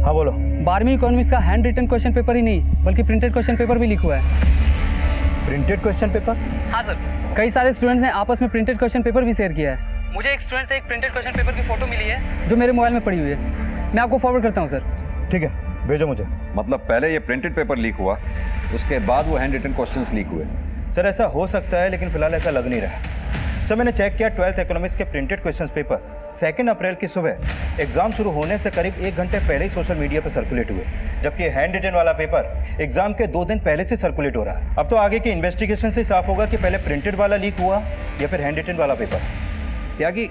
हाँ बोलो। 12वीं इकोनॉमिक्स का हैंड रिटन क्वेश्चन पेपर ही नहीं बल्कि प्रिंटेड क्वेश्चन पेपर भी लीक हुआ है। Printed question paper? हाँ सर, कई सारे स्टूडेंट्स ने आपस में प्रिंटेड क्वेश्चन पेपर भी शेयर किया है। मुझे एक स्टूडेंट से एक प्रिंटेड क्वेश्चन पेपर की फोटो मिली है जो मेरे मोबाइल में पड़ी हुई है, मैं आपको फॉरवर्ड करता हूँ सर। ठीक है भेजो मुझे। मतलब पहले ये प्रिंटेड पेपर लीक हुआ, उसके बाद वो हैंड रिटन क्वेश्चंस लीक हुए? सर ऐसा हो सकता है, लेकिन फिलहाल ऐसा लग नहीं रहा। सर मैंने चेक किया 12th इकोनॉमिक्स के प्रिंटेड क्वेश्चंस पेपर 2 अप्रैल की सुबह एग्जाम शुरू होने से करीब 1 घंटे पहले ही सोशल मीडिया पर सर्कुलेट हुए, जबकि हैंड रिटन वाला पेपर एग्जाम के 2 दिन पहले से सर्कुलेट हो रहा है। अब तो आगे की इन्वेस्टिगेशन से साफ होगा कि पहले प्रिंटेड वाला लीक हुआ या फिर हैंड रिटन वाला पेपर। त्यागी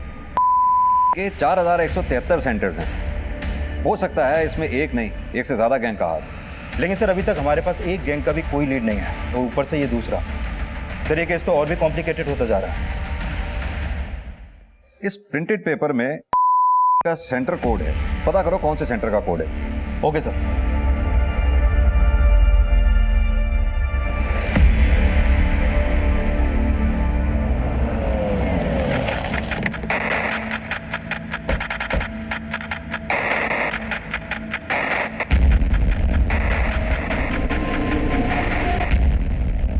के 4173 सेंटर्स हैं। हो सकता है इसमें एक नहीं, एक से ज़्यादा गैंग का हाथ। लेकिन सर अभी तक हमारे पास एक गैंग का भी कोई लीड नहीं है, और ऊपर से ये दूसरा। सर ये केस तो और भी कॉम्प्लिकेटेड होता जा रहा है। इस प्रिंटेड पेपर में का सेंटर कोड है, पता करो कौन से सेंटर का कोड है। Okay sir.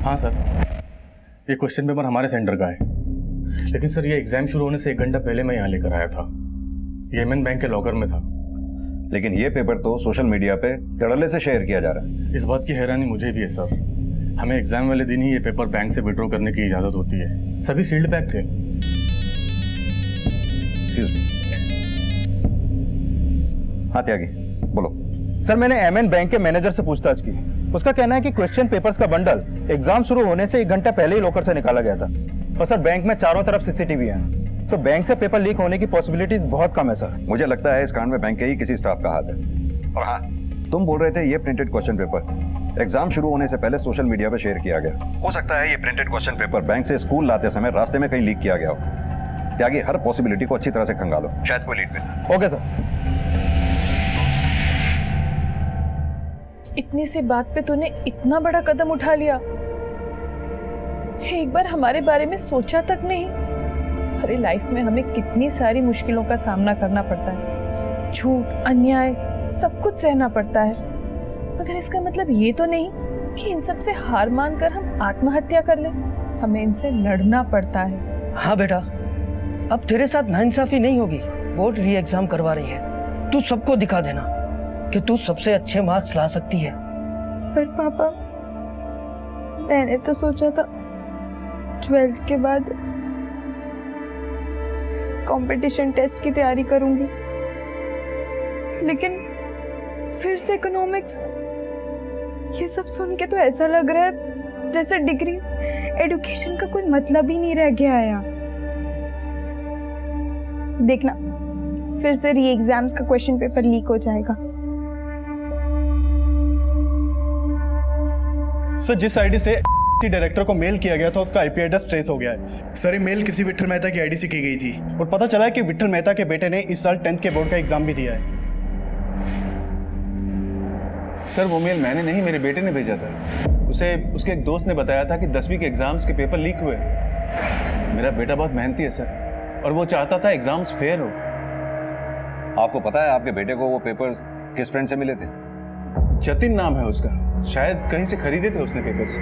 हाँ सर, ये क्वेश्चन पेपर हमारे सेंटर का है, लेकिन सर ये एग्जाम शुरू होने से 1 घंटा पहले मैं यहाँ लेकर आया था। ये एमएन बैंक के लॉकर में था। लेकिन ये पेपर तो सोशल मीडिया पे धड़ल्ले से शेयर किया जा रहा है। इस बात की हैरानी मुझे भी है सर। हमें एग्जाम वाले दिन ही ये पेपर बैंक से विड्रॉ करने की इजाजत होती है। सभी सील्ड पैक थे। हाँ त्यागी बोलो। सर मैंने एमएन बैंक के मैनेजर से पूछताछ की। उसका कहना है कि क्वेश्चन पेपर्स का बंडल एग्जाम शुरू होने से 1 घंटा पहले ही लॉकर से निकाला गया था। और सर बैंक में चारों तरफ सीसीटीवी है, तो बैंक से पेपर लीक होने की पॉसिबिलिटीज बहुत कम है सर। मुझे लगता है इस कांड में बैंक के ही किसी स्टाफ का हाथ है। और हाँ, तुम बोल रहे थे ये प्रिंटेड क्वेश्चन पेपर एग्जाम शुरू होने से पहले सोशल मीडिया पे शेयर किया गया। हो सकता है ये प्रिंटेड क्वेश्चन पेपर बैंक से स्कूल लाते समय रास्ते में कहीं लीक किया गया हो। त्यागी हर पॉसिबिलिटी को अच्छी तरह से खंगालो, शायद कोई लीड पे। Okay sir. इतनी सी बात पे तूने इतना बड़ा कदम उठा लिया? एक बार हमारे बारे में सोचा तक नहीं? अरे लाइफ में हमें कितनी सारी मुश्किलों का सामना करना पड़ता है, झूठ, अन्याय, सब कुछ सहना पड़ता है, मगर इसका मतलब ये तो नहीं कि इन सब से हार मानकर हम आत्महत्या कर लें। हमें इनसे लड़ना पड़ता है। हाँ बेटा, अब तेरे साथ नाइंसाफी नहीं होगी। बोर्ड री एग्जाम करवा रही है, तू सबको दिखा देना कि तू सबसे अच्छे मार्क्स ला सकती है। पर पापा, मैंने तो सोचा था 12th के बाद कंपटीशन टेस्ट की तैयारी करूंगी, लेकिन फिर से इकोनॉमिक्स। ये सब सुन के तो ऐसा लग रहा है जैसे डिग्री एजुकेशन का कोई मतलब ही नहीं रह गया है यार। देखना, फिर से री एग्जाम्स का क्वेश्चन पेपर लीक हो जाएगा। सर जिस आईडी से डायरेक्टर को मेल किया गया था उसका आईपी एड्रेस ट्रेस हो गया है। सर ये मेल किसी विट्ठल मेहता की आईडी से की गई थी, और पता चला है कि विट्ठल मेहता के बेटे ने इस साल 10th के बोर्ड का एग्जाम भी दिया है। सर वो मेल मैंने नहीं, मेरे बेटे ने भेजा था। उसे उसके एक दोस्त ने बताया था कि 10वीं के एग्जाम्स के पेपर लीक हुए। मेरा बेटा बहुत मेहनती है सर, और वो चाहता था एग्जाम्स फेयर हो। आपको पता है आपके बेटे को वो पेपर्स किस फ्रेंड से मिले थे? जतिन नाम है उसका, शायद कहीं से खरीदे थे उसने पेपर्स,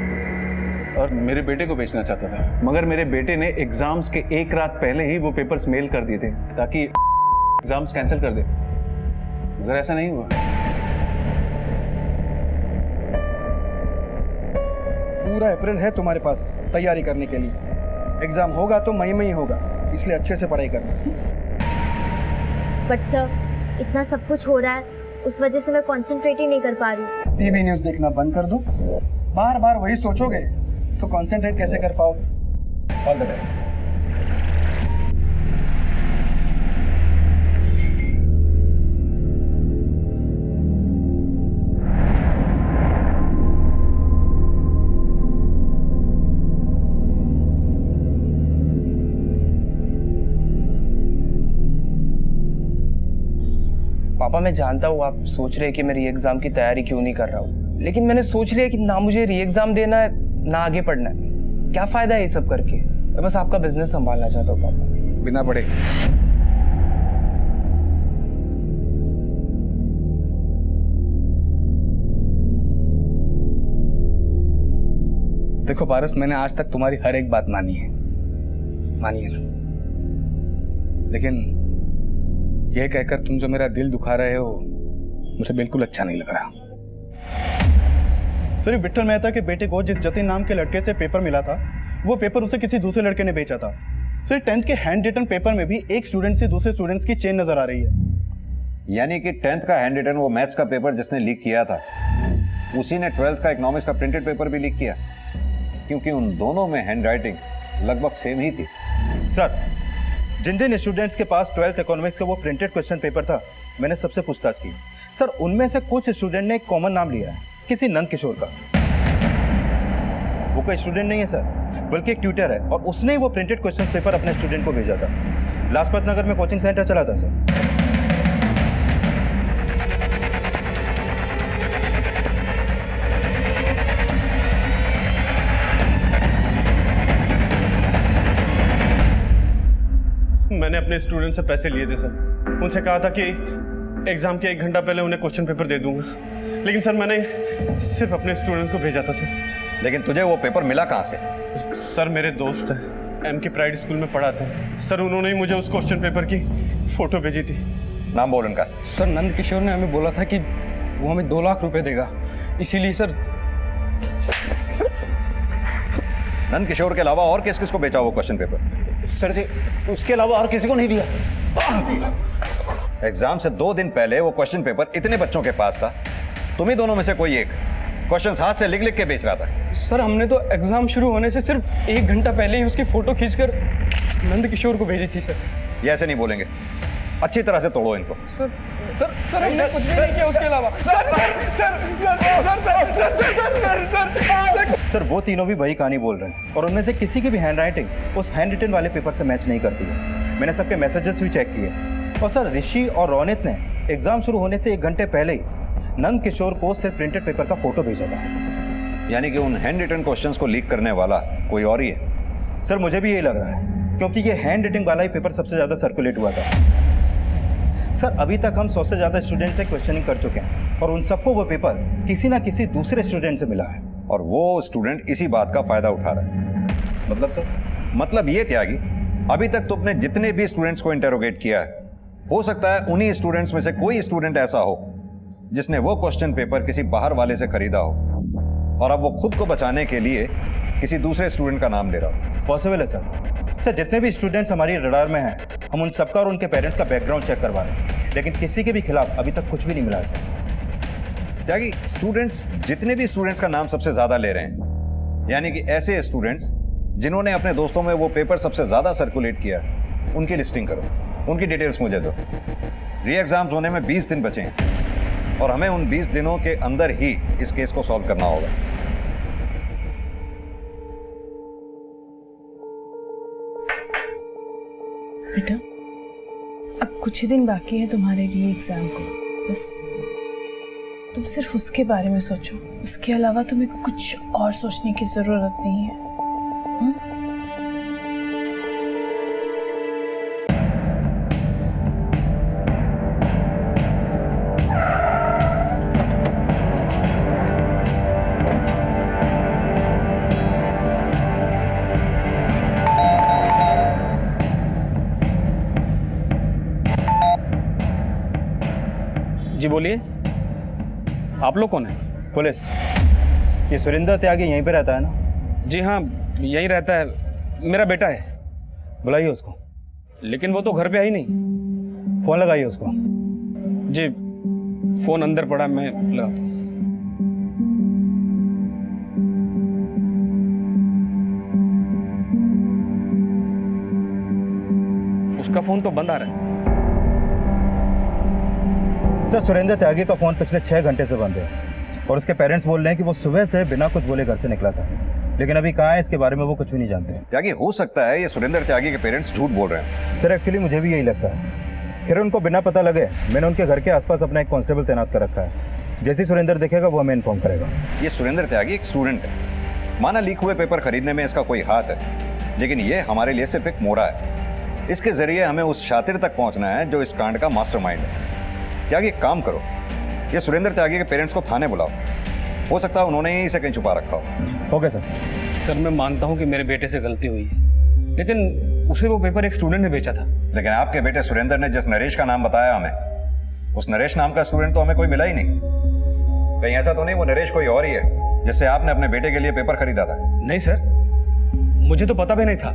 और मेरे बेटे को बेचना चाहता था। मगर मेरे बेटे ने एग्जाम्स के 1 रात पहले ही वो पेपर्स मेल कर दिए थे ताकि एग्जाम्स कैंसिल कर दे, मगर ऐसा नहीं हुआ। पूरा अप्रैल है तुम्हारे पास तैयारी करने के लिए। एग्जाम होगा तो मई में ही होगा, इसलिए अच्छे से पढ़ाई करना। बट सर, इतना सब कुछ हो रहा है, उस वजह से मैं कंसंट्रेट ही नहीं कर पा रही। टीवी न्यूज़ देखना बंद कर दो। बार बार वही सोचोगे तो कंसंट्रेट कैसे कर पाओगे? All the best. पापा मैं जानता हूँ आप सोच रहे हैं कि मैं री एग्जाम की तैयारी क्यों नहीं कर रहा हूँ, लेकिन मैंने सोच लिया कि ना मुझे री एग्जाम देना है ना आगे पढ़ना है। क्या फायदा है ये सब करके? मैं बस आपका बिजनेस संभालना चाहता हूँ पापा। बिना पढ़े। देखो पारस, मैंने आज तक तुम्हारी हर एक बात मानी है ना, लेकिन यह कहकर तुम जो मेरा दिल दुखा रहे हो मुझे बिल्कुल अच्छा नहीं लग रहा। सिर्फ विट्ठल मेहता के बेटे को जिस जतिन नाम के लड़के से पेपर मिला था, वो पेपर उसे किसी दूसरे लड़के ने बेचा था। सर 10th के हैंड रिटन पेपर में भी एक स्टूडेंट से दूसरे स्टूडेंट्स की चेन नजर आ रही है। यानी कि 10th का हैंड रिटन वो मैथ्स का पेपर जिसने लीक किया था, उसी ने 12th का इकोनॉमिक्स का प्रिंटेड पेपर भी लीक किया, क्योंकि उन दोनों में हैंड राइटिंग लगभग सेम ही थी। सर, जिन जिन स्टूडेंट्स के पास 12th इकोनॉमिक्स का वो प्रिंटेड क्वेश्चन पेपर था, मैंने सबसे पूछताछ की। सर, उनमें से कुछ स्टूडेंट ने एक कॉमन नाम लिया है, किसी नंद किशोर का। वो कोई स्टूडेंट नहीं है सर, बल्कि एक ट्यूटर है, और उसने ही वो प्रिंटेड क्वेश्चन पेपर अपने स्टूडेंट को भेजा था। लाजपत नगर में कोचिंग सेंटर चला था सर। मैंने अपने स्टूडेंट से पैसे लिए थे सर। उनसे कहा था कि एग्जाम के 1 घंटा पहले उन्हें क्वेश्चन पेपर दे दूंगा, लेकिन सर मैंने सिर्फ अपने स्टूडेंट्स को भेजा था सर। लेकिन तुझे वो पेपर मिला कहाँ से? सर, मेरे दोस्त हैं, एम के प्राइड स्कूल में पढ़ाते हैं सर, उन्होंने ही मुझे उस क्वेश्चन पेपर की फोटो भेजी थी। नाम बोल उनका। सर, नंद किशोर ने हमें बोला था कि वो हमें 2 लाख रुपए देगा, इसीलिए सर। नंद किशोर के अलावा और किस किस को बेचा वो क्वेश्चन पेपर? सर जी, उसके अलावा और किसी को नहीं दिया। एग्जाम से 2 दिन पहले वो क्वेश्चन पेपर इतने बच्चों के पास था, तुम ही दोनों में से कोई एक क्वेश्चंस हाथ से लिख लिख के बेच रहा था। सर, हमने तो एग्जाम शुरू होने से सिर्फ 1 घंटा पहले ही उसकी फोटो खींचकर नंद किशोर को भेजी थी सर। ये ऐसे नहीं बोलेंगे, अच्छी तरह से तोड़ो इनको। सर सर सर हमने कुछ भी नहीं किया उसके अलावा। सर, वो तीनों भी वही कहानी बोल रहे हैं, और उनमें से किसी की भी हैंड राइटिंग उस हैंड रिटन वाले पेपर से मैच नहीं करती है। मैंने सबके मैसेजेस भी चेक किए, और सर ऋषि और रोनित ने एग्जाम शुरू होने से 1 घंटे पहले ही नंद किशोर को सिर्फ प्रिंटेड पेपर का फोटो भेजा था। यानी कि उन हैंड रिटन क्वेश्चंस को लीक करने वाला कोई और ही है। सर, मुझे भी यही लग रहा है, क्योंकि ये हैंड रिटिंग वाला ही पेपर सबसे ज़्यादा सर्कुलेट हुआ था। सर, अभी तक हम 100 से ज़्यादा स्टूडेंट से क्वेश्चनिंग कर चुके हैं, और उन सबको वो पेपर किसी ना किसी दूसरे स्टूडेंट से मिला है, और वो स्टूडेंट इसी बात का फायदा उठा रहा है। मतलब सर? मतलब ये त्यागी, अभी तक तुमने जितने भी स्टूडेंट्स को इंटेरोगेट किया है, हो सकता है उन्हीं स्टूडेंट्स में से कोई स्टूडेंट ऐसा हो जिसने वो क्वेश्चन पेपर किसी बाहर वाले से खरीदा हो, और अब वो खुद को बचाने के लिए किसी दूसरे स्टूडेंट का नाम दे रहा हो। पॉसिबल है सर। सर, जितने भी स्टूडेंट्स हमारी रडार में हैं, हम उन सबका और उनके पेरेंट्स का बैकग्राउंड चेक करवा रहे हैं, लेकिन किसी के भी खिलाफ अभी तक कुछ भी नहीं मिला सर। त्यागी, स्टूडेंट्स जितने भी स्टूडेंट्स का नाम सबसे ज्यादा ले रहे हैं, यानी कि ऐसे स्टूडेंट्स जिन्होंने अपने दोस्तों में वो पेपर सबसे ज्यादा सर्कुलेट किया, उनकी लिस्टिंग करो, उनकी डिटेल्स मुझे दो। री एग्जाम्स होने में 20 दिन बचे हैं, और हमें उन 20 दिनों के अंदर ही इस केस को सॉल्व करना होगा। बेटा, अब कुछ ही दिन बाकी है तुम्हारे री एग्जाम को, बस तुम सिर्फ उसके बारे में सोचो, उसके अलावा तुम्हें कुछ और सोचने की जरूरत नहीं है। जी बोलिए, आप लोग कौन है? पुलिस। ये सुरेंद्र त्यागी यहीं पे रहता है ना? जी हाँ, यहीं रहता है, मेरा बेटा है। बुलाइए उसको। लेकिन वो तो घर पे आई नहीं। फोन लगाइए उसको। जी, फोन अंदर पड़ा, मैं लगाता हूँ। उसका फोन तो बंद आ रहा है। सर, सुरेंद्र त्यागी का फोन पिछले 6 घंटे से बंद है, और उसके पेरेंट्स बोल रहे हैं कि वो सुबह से बिना कुछ बोले घर से निकला था, लेकिन अभी कहाँ है इसके बारे में वो कुछ भी नहीं जानते। त्यागी, हो सकता है ये सुरेंद्र त्यागी के पेरेंट्स झूठ बोल रहे हैं। सर, एक्चुअली मुझे भी यही लगता है। फिर उनको बिना पता लगे मैंने उनके घर के आसपास अपना एक कांस्टेबल तैनात कर रखा है। जैसे सुरेंद्र देखेगा वो हमें इन्फॉर्म करेगा। ये सुरेंद्र त्यागी एक स्टूडेंट है, माना लीक हुए पेपर खरीदने में इसका कोई हाथ है, लेकिन ये हमारे लिए सिर्फ एक मोरा है। इसके जरिए हमें उस शातिर तक पहुंचना है जो इस कांड का मास्टरमाइंड है। त्यागी, एक काम करो, ये सुरेंद्र त्यागी के पेरेंट्स को थाने बुलाओ, हो सकता है उन्होंने ही इसे कहीं छुपा रखा हो। Okay sir. सर, मैं मानता हूँ कि मेरे बेटे से गलती हुई है, लेकिन उसे वो पेपर एक स्टूडेंट ने बेचा था। लेकिन आपके बेटे सुरेंद्र ने जिस नरेश का नाम बताया हमें, उस नरेश नाम का स्टूडेंट तो हमें कोई मिला ही नहीं। कहीं ऐसा तो नहीं वो नरेश कोई और ही है जिससे आपने अपने बेटे के लिए पेपर खरीदा था? नहीं सर, मुझे तो पता भी नहीं था।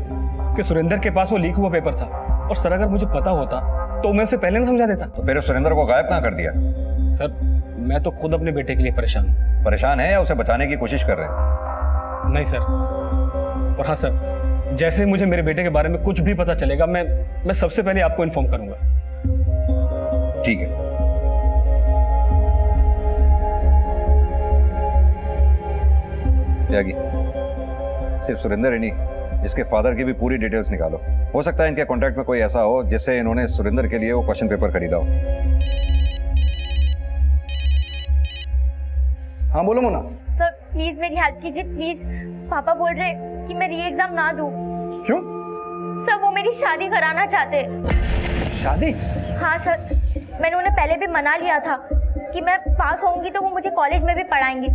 कि सुरेंद्र के पास वो लीक हुआ पेपर था, और सर अगर मुझे पता होता तो मैं उसे पहले ना समझा देता। तो फिर सुरेंद्र को गायब कहाँ कर दिया? सर मैं तो खुद अपने बेटे के लिए परेशान हूँ। परेशान है या उसे बचाने की कोशिश कर रहे हैं? नहीं सर, और हाँ सर, जैसे मुझे मेरे बेटे के बारे में कुछ भी पता चलेगा मैं सबसे पहले आपको इन्फॉर्म करूंगा। ठीक है। त्यागी, सिर्फ सुरेंद्र ही नहीं, इसके फादर की भी पूरी डिटेल्स निकालो। हो सकता है इनके कॉन्टैक्ट में कोई ऐसा हो जिससे इन्होंने सुरेंद्र के लिए वो क्वेश्चन पेपर खरीदा हो। हाँ बोलो मोना। सर प्लीज मेरी हेल्प कीजिए प्लीज। पापा बोल रहे कि मैं री एग्जाम ना दूं। क्यों? सर वो मेरी शादी कराना चाहते। शादी? हाँ सर, मैंने उन्हें पहले भी मना लिया था कि मैं पास होंगी तो वो मुझे कॉलेज में भी पढ़ाएंगे,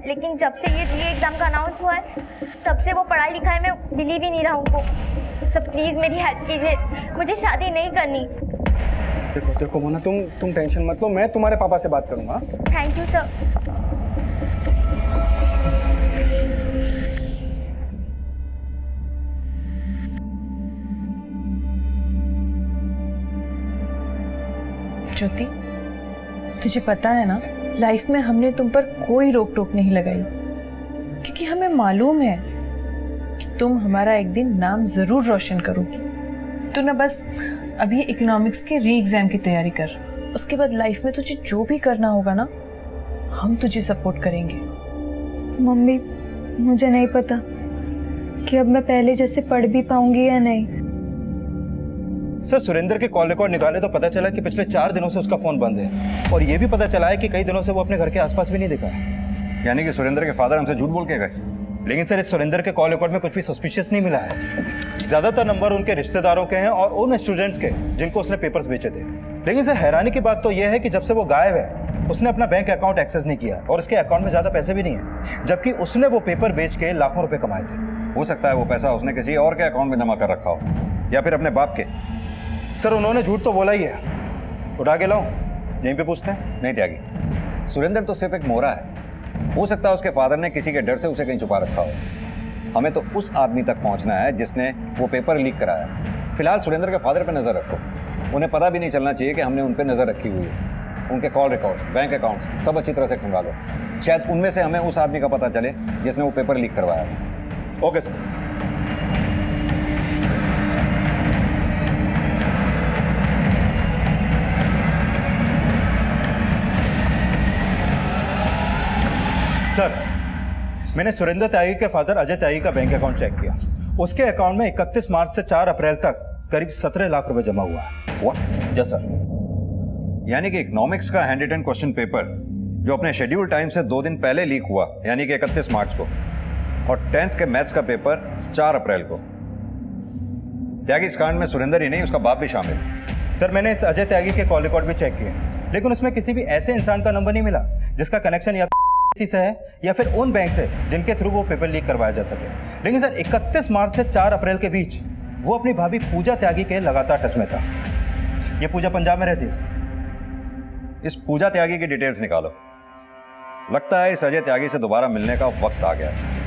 लेकिन जब से ये री एग्जाम का अनाउंस हुआ है तब से वो पढ़ाई लिखाई में बिलीव ही नहीं रहा उनको। सर प्लीज मेरी हेल्प कीजिए, मुझे शादी नहीं करनी। देखो देखो मोना, तुम टेंशन मत लो, मैं तुम्हारे पापा से बात करूंगा। Thank you sir. ज्योति, तुझे पता है ना, लाइफ में हमने तुम पर कोई रोक टोक नहीं लगाई, क्योंकि हमें मालूम है कि तुम हमारा एक दिन नाम जरूर रोशन करोगी। तू ना बस अभी इकोनॉमिक्स के री एग्जाम की तैयारी कर, उसके बाद लाइफ में तुझे जो भी करना होगा ना, हम तुझे सपोर्ट करेंगे। मम्मी मुझे नहीं पता कि अब मैं पहले जैसे पढ़ भी पाऊंगी या नहीं। सर सुरेंद्र के कॉल रिकॉर्ड निकाले तो पता चला कि पिछले 4 दिनों से उसका फोन बंद है, और ये भी पता चला है कि कई दिनों से वो अपने घर के आसपास भी नहीं दिखा है। यानी कि सुरेंद्र के फादर हमसे झूठ बोल के गए। लेकिन सर इस सुरेंद्र के कॉल रिकॉर्ड में कुछ भी सस्पिशियस नहीं मिला है। ज्यादातर नंबर उनके रिश्तेदारों के हैं और उन स्टूडेंट्स के जिनको उसने पेपर्स बेचे थे। लेकिन सर हैरानी की बात तो यह है कि जब से वो गायब है उसने अपना बैंक अकाउंट एक्सेस नहीं किया, और उसके अकाउंट में ज्यादा पैसे भी नहीं है, जबकि उसने वो पेपर बेच के लाखों रुपए कमाए थे। हो सकता है वो पैसा उसने किसी और के अकाउंट में जमा कर रखा हो, या फिर अपने बाप के। सर उन्होंने झूठ तो बोला ही है, उठा के लाऊं? यहीं पे पूछते हैं। नहीं त्यागी, सुरेंद्र तो सिर्फ एक मोहरा है। हो सकता है उसके फादर ने किसी के डर से उसे कहीं छुपा रखा हो। हमें तो उस आदमी तक पहुंचना है जिसने वो पेपर लीक कराया। फिलहाल सुरेंद्र के फादर पे नजर रखो, उन्हें पता भी नहीं चलना चाहिए कि हमने उन पे नजर रखी हुई है। उनके कॉल रिकॉर्ड्स, बैंक अकाउंट्स सब अच्छी तरह से खंगालो, शायद उनमें से हमें उस आदमी का पता चले जिसने वो पेपर लीक करवाया। Okay sir. सर मैंने सुरेंद्र त्यागी के फादर अजय त्यागी का बैंक अकाउंट चेक किया। उसके अकाउंट में 31 मार्च से 4 अप्रैल तक करीब 17 लाख रुपए जमा हुआ है। व्हाट? Yes sir. यानी कि इकोनॉमिक्स का हैंड रिटन क्वेश्चन पेपर जो अपने शेड्यूल टाइम से 2 दिन पहले लीक हुआ, यानी कि 31 मार्च को, और 10th के मैथ्स का पेपर 4 अप्रैल को। त्यागी इस कांड में सुरेंद्र ही नहीं, उसका बाप भी शामिल है। सर मैंने इस अजय त्यागी के कॉल रिकॉर्ड भी चेक किए, लेकिन उसमें किसी भी ऐसे इंसान का नंबर नहीं मिला जिसका कनेक्शन या से है या फिर उन बैंक से जिनके थ्रू वो पेपर लीक करवाया जा सके। लेकिन सर 31 मार्च से 4 अप्रैल के बीच वो अपनी भाभी पूजा त्यागी के लगातार टच में था। ये पूजा पंजाब में रहती है सर। इस पूजा त्यागी की डिटेल्स निकालो। लगता है इस अजय त्यागी से दोबारा मिलने का वक्त आ गया है।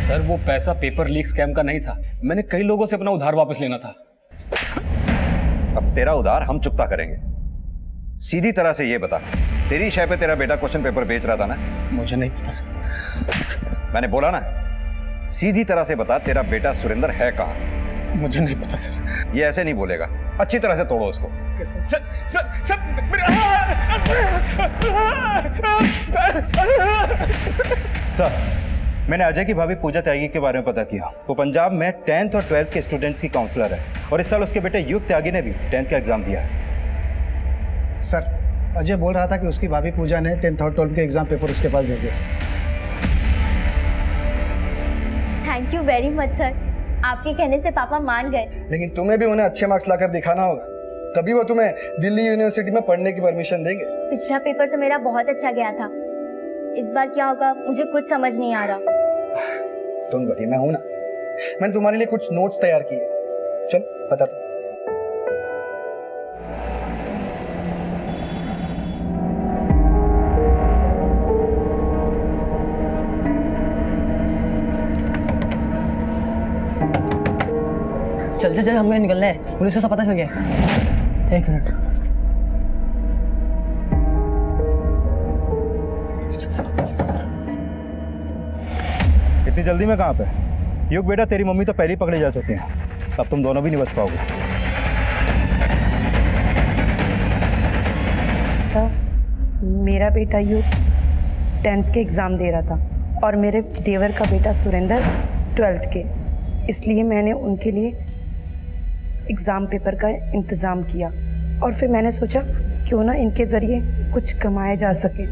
सर वो पैसा पेपर लीक स्कैम का नहीं था, मैंने कई लोगों से अपना उधार वापस लेना था। अब तेरा उधार हम चुकता करेंगे। सीधी तरह से ये बता, तेरी शय पे तेरा बेटा क्वेश्चन पेपर बेच रहा था ना? मुझे नहीं पता सर। मैंने बोला ना, सीधी तरह से बता, तेरा बेटा सुरेंद्र है कहाँ? मुझे नहीं पता सर। ये ऐसे नहीं बोलेगा, अच्छी तरह से तोड़ो उसको। सर मैंने अजय की भाभी पूजा त्यागी के बारे में पता किया। वो पंजाब में 10th और 12th के स्टूडेंट्स की काउंसलर है, और इस साल उसके बेटे युग त्यागी ने भी 10th का एग्जाम दिया है। सर अजय बोल रहा था कि उसकी भाभी पूजा ने 10th और 12th के एग्जाम पेपर उसके पास भेजे। Thank you very much sir, आपके कहने से पापा मान गए। लेकिन तुम्हें भी उन्हें अच्छे मार्क्स लाकर दिखाना होगा, तभी वो तुम्हें दिल्ली यूनिवर्सिटी में पढ़ने की परमिशन देंगे। पिछला पेपर तो मेरा बहुत अच्छा गया था, इस बार क्या होगा मुझे कुछ समझ नहीं आ रहा। तुम वरी, मैं हूं ना। मैंने तुम्हारे लिए कुछ नोट्स तैयार किए, चल बताता हूं। चल चल चल, हमें निकलना है, पुलिस को सब पता चल गया। एक मिनट। इतनी जल्दी में कहाँ पे? युग बेटा, तेरी मम्मी तो पहले ही पकड़े जा चुकी हैं, अब तुम दोनों भी नहीं बच पाओगे। सर, मेरा बेटा युग 10th के एग्ज़ाम दे रहा था और मेरे देवर का बेटा सुरेंद्र 12th के, इसलिए मैंने उनके लिए एग्ज़ाम पेपर का इंतज़ाम किया और फिर मैंने सोचा क्यों ना इनके ज़रिए कुछ कमाया जा सके,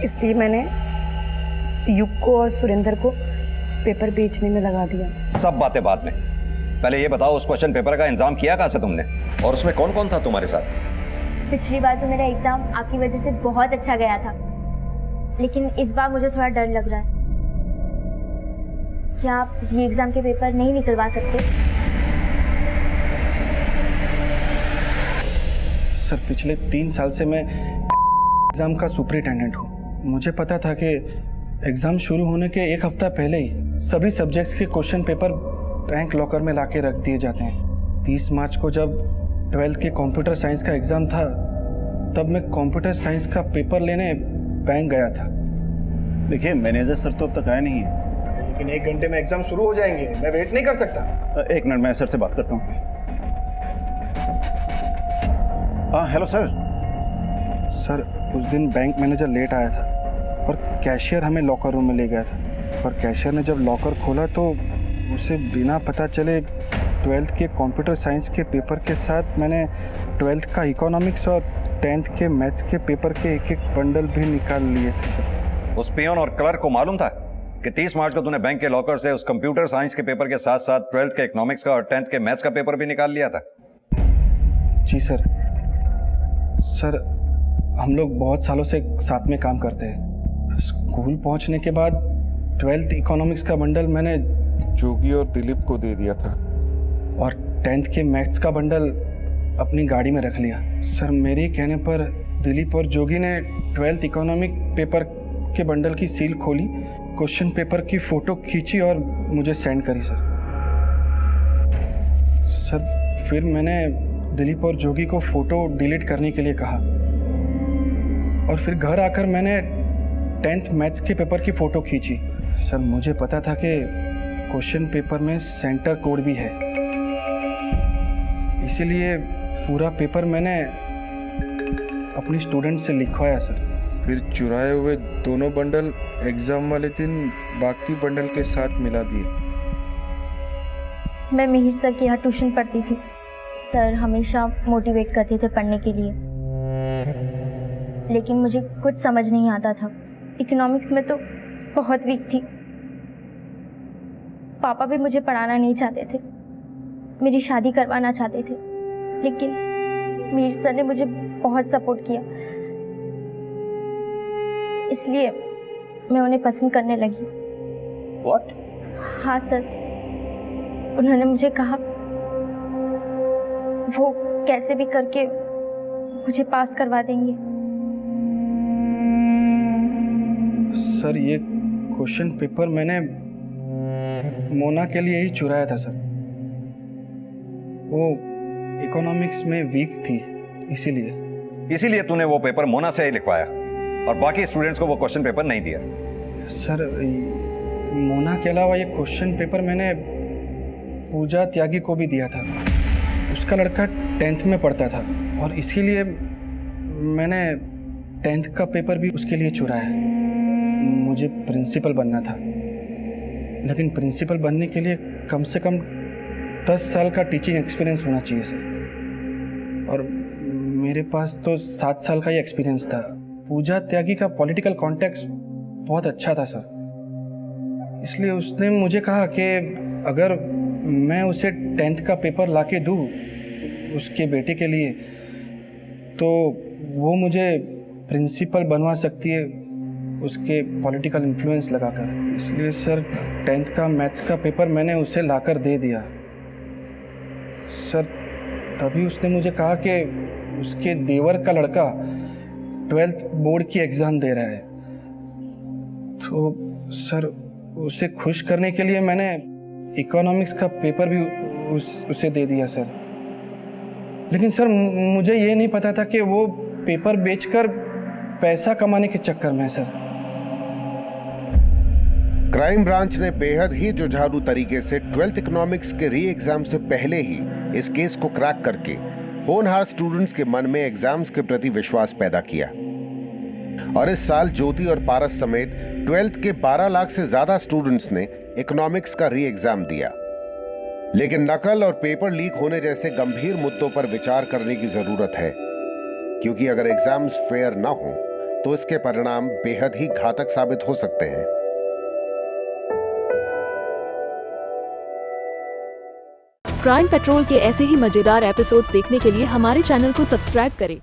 इसलिए मैंने युग को और सुरेंद्र को पेपर बेचने में लगा दिया। सब बातें बाद में, पहले ये बताओ उस क्वेश्चन पेपर का इंतजाम किया कहाँ से तुमने, और उसमें कौन कौन था तुम्हारे साथ? पिछली बार तो मेरा एग्जाम आपकी वजह से बहुत अच्छा गया था, लेकिन इस बार मुझे थोड़ा डर लग रहा है। क्या आप ये एग्जाम के पेपर नहीं निकलवा सकते? सर, पिछले 3 साल से मैं एग्ज़ाम का सुपरिटेंडेंट हूँ। मुझे पता था कि एग्ज़ाम शुरू होने के 1 हफ्ता पहले ही सभी सब्जेक्ट्स के क्वेश्चन पेपर बैंक लॉकर में लाके रख दिए जाते हैं। 30 मार्च को जब 12th के कंप्यूटर साइंस का एग्ज़ाम था, तब मैं कंप्यूटर साइंस का पेपर लेने बैंक गया था। देखिए, मैनेजर सर तो अब तक आए नहीं है। लेकिन 1 घंटे में एग्ज़ाम शुरू हो जाएंगे, मैं वेट नहीं कर सकता। 1 मिनट, मैं सर से बात करता हूँ। हाँ, हेलो सर। सर, उस दिन बैंक मैनेजर लेट आया था और कैशियर हमें लॉकर रूम में ले गया था, और कैशियर ने जब लॉकर खोला तो उसे बिना पता चले 12th के कंप्यूटर साइंस के पेपर के साथ मैंने 12th का इकोनॉमिक्स और 10th के मैथ्स के पेपर के एक बंडल भी निकाल लिए थे। उस पियोन और क्लर्क को मालूम था कि 30 मार्च को तूने बैंक के लॉकर से उस कंप्यूटर साइंस के पेपर के साथ साथ 12th के इकोनॉमिक्स का और 10th के मैथ्स का पेपर भी निकाल लिया था? जी सर। सर, हम लोग बहुत सालों से साथ में काम करते हैं। स्कूल पहुंचने के बाद 12th इकोनॉमिक्स का बंडल मैंने जोगी और दिलीप को दे दिया था और 10th के मैथ्स का बंडल अपनी गाड़ी में रख लिया। सर, मेरे कहने पर दिलीप और जोगी ने 12th इकोनॉमिक पेपर के बंडल की सील खोली, क्वेश्चन पेपर की फ़ोटो खींची और मुझे सेंड करी। सर, फिर मैंने दिलीप और जोगी को फ़ोटो डिलीट करने के लिए कहा और फिर घर आकर मैंने 10th मैथ्स के पेपर की फ़ोटो खींची। सर, मुझे पता था कि क्वेश्चन पेपर में सेंटर कोड भी है, इसीलिए पूरा पेपर मैंने अपनी स्टूडेंट से लिखवाया। सर, फिर चुराए हुए दोनों बंडल एग्जाम वाले दिन बाकी बंडल के साथ मिला दिए। मैं मिहिर सर के यहाँ ट्यूशन पढ़ती थी। सर हमेशा मोटिवेट करते थे पढ़ने के लिए, लेकिन मुझे कुछ समझ नहीं आता था। इकोनॉमिक्स में तो बहुत वीक थी। पापा भी मुझे पढ़ाना नहीं चाहते थे, मेरी शादी करवाना चाहते थे, लेकिन मिहिर सर ने मुझे बहुत सपोर्ट किया, इसलिए मैं उन्हें पसंद करने लगी। What? हाँ सर, उन्होंने मुझे कहा वो कैसे भी करके मुझे पास करवा देंगे। सर, ये क्वेश्चन पेपर मैंने मोना के लिए ही चुराया था। सर, वो इकोनॉमिक्स में वीक थी, इसीलिए तूने वो पेपर मोना से ही लिखवाया और बाकी स्टूडेंट्स को वो क्वेश्चन पेपर नहीं दिया? सर, मोना के अलावा ये क्वेश्चन पेपर मैंने पूजा त्यागी को भी दिया था। उसका लड़का 10th में पढ़ता था और इसीलिए मैंने 10th का पेपर भी उसके लिए चुराया। मुझे प्रिंसिपल बनना था, लेकिन प्रिंसिपल बनने के लिए कम से कम 10 साल का टीचिंग एक्सपीरियंस होना चाहिए सर, और मेरे पास तो 7 साल का ही एक्सपीरियंस था। पूजा त्यागी का पॉलिटिकल कॉन्टेक्स्ट बहुत अच्छा था सर, इसलिए उसने मुझे कहा कि अगर मैं उसे 10th का पेपर लाके दूँ उसके बेटे के लिए, तो वो मुझे प्रिंसिपल बनवा सकती है उसके पॉलिटिकल इन्फ्लुएंस लगाकर। इसलिए सर 10th का मैथ्स का पेपर मैंने उसे लाकर दे दिया। सर तभी उसने मुझे कहा कि उसके देवर का लड़का 12th बोर्ड की एग्ज़ाम दे रहा है, तो सर उसे खुश करने के लिए मैंने इकोनॉमिक्स का पेपर भी उसे दे दिया सर। लेकिन सर मुझे ये नहीं पता था कि वो पेपर बेचकर पैसा कमाने के चक्कर में है सर। क्राइम ब्रांच ने बेहद ही जुझारू तरीके से 12th इकोनॉमिक्स के री एग्जाम से पहले ही इस केस को क्रैक करके होनहार स्टूडेंट्स के मन में एग्जाम्स के प्रति विश्वास पैदा किया। और इस साल ज्योति और पारस समेत 12th के 12 लाख से ज्यादा स्टूडेंट्स ने इकोनॉमिक्स का री एग्जाम दिया। लेकिन नकल और पेपर लीक होने जैसे गंभीर मुद्दों पर विचार करने की जरूरत है, क्योंकि अगर एग्जाम्स फेयर न हो तो इसके परिणाम बेहद ही घातक साबित हो सकते हैं। क्राइम पेट्रोल के ऐसे ही मजेदार एपिसोड्स देखने के लिए हमारे चैनल को सब्सक्राइब करें।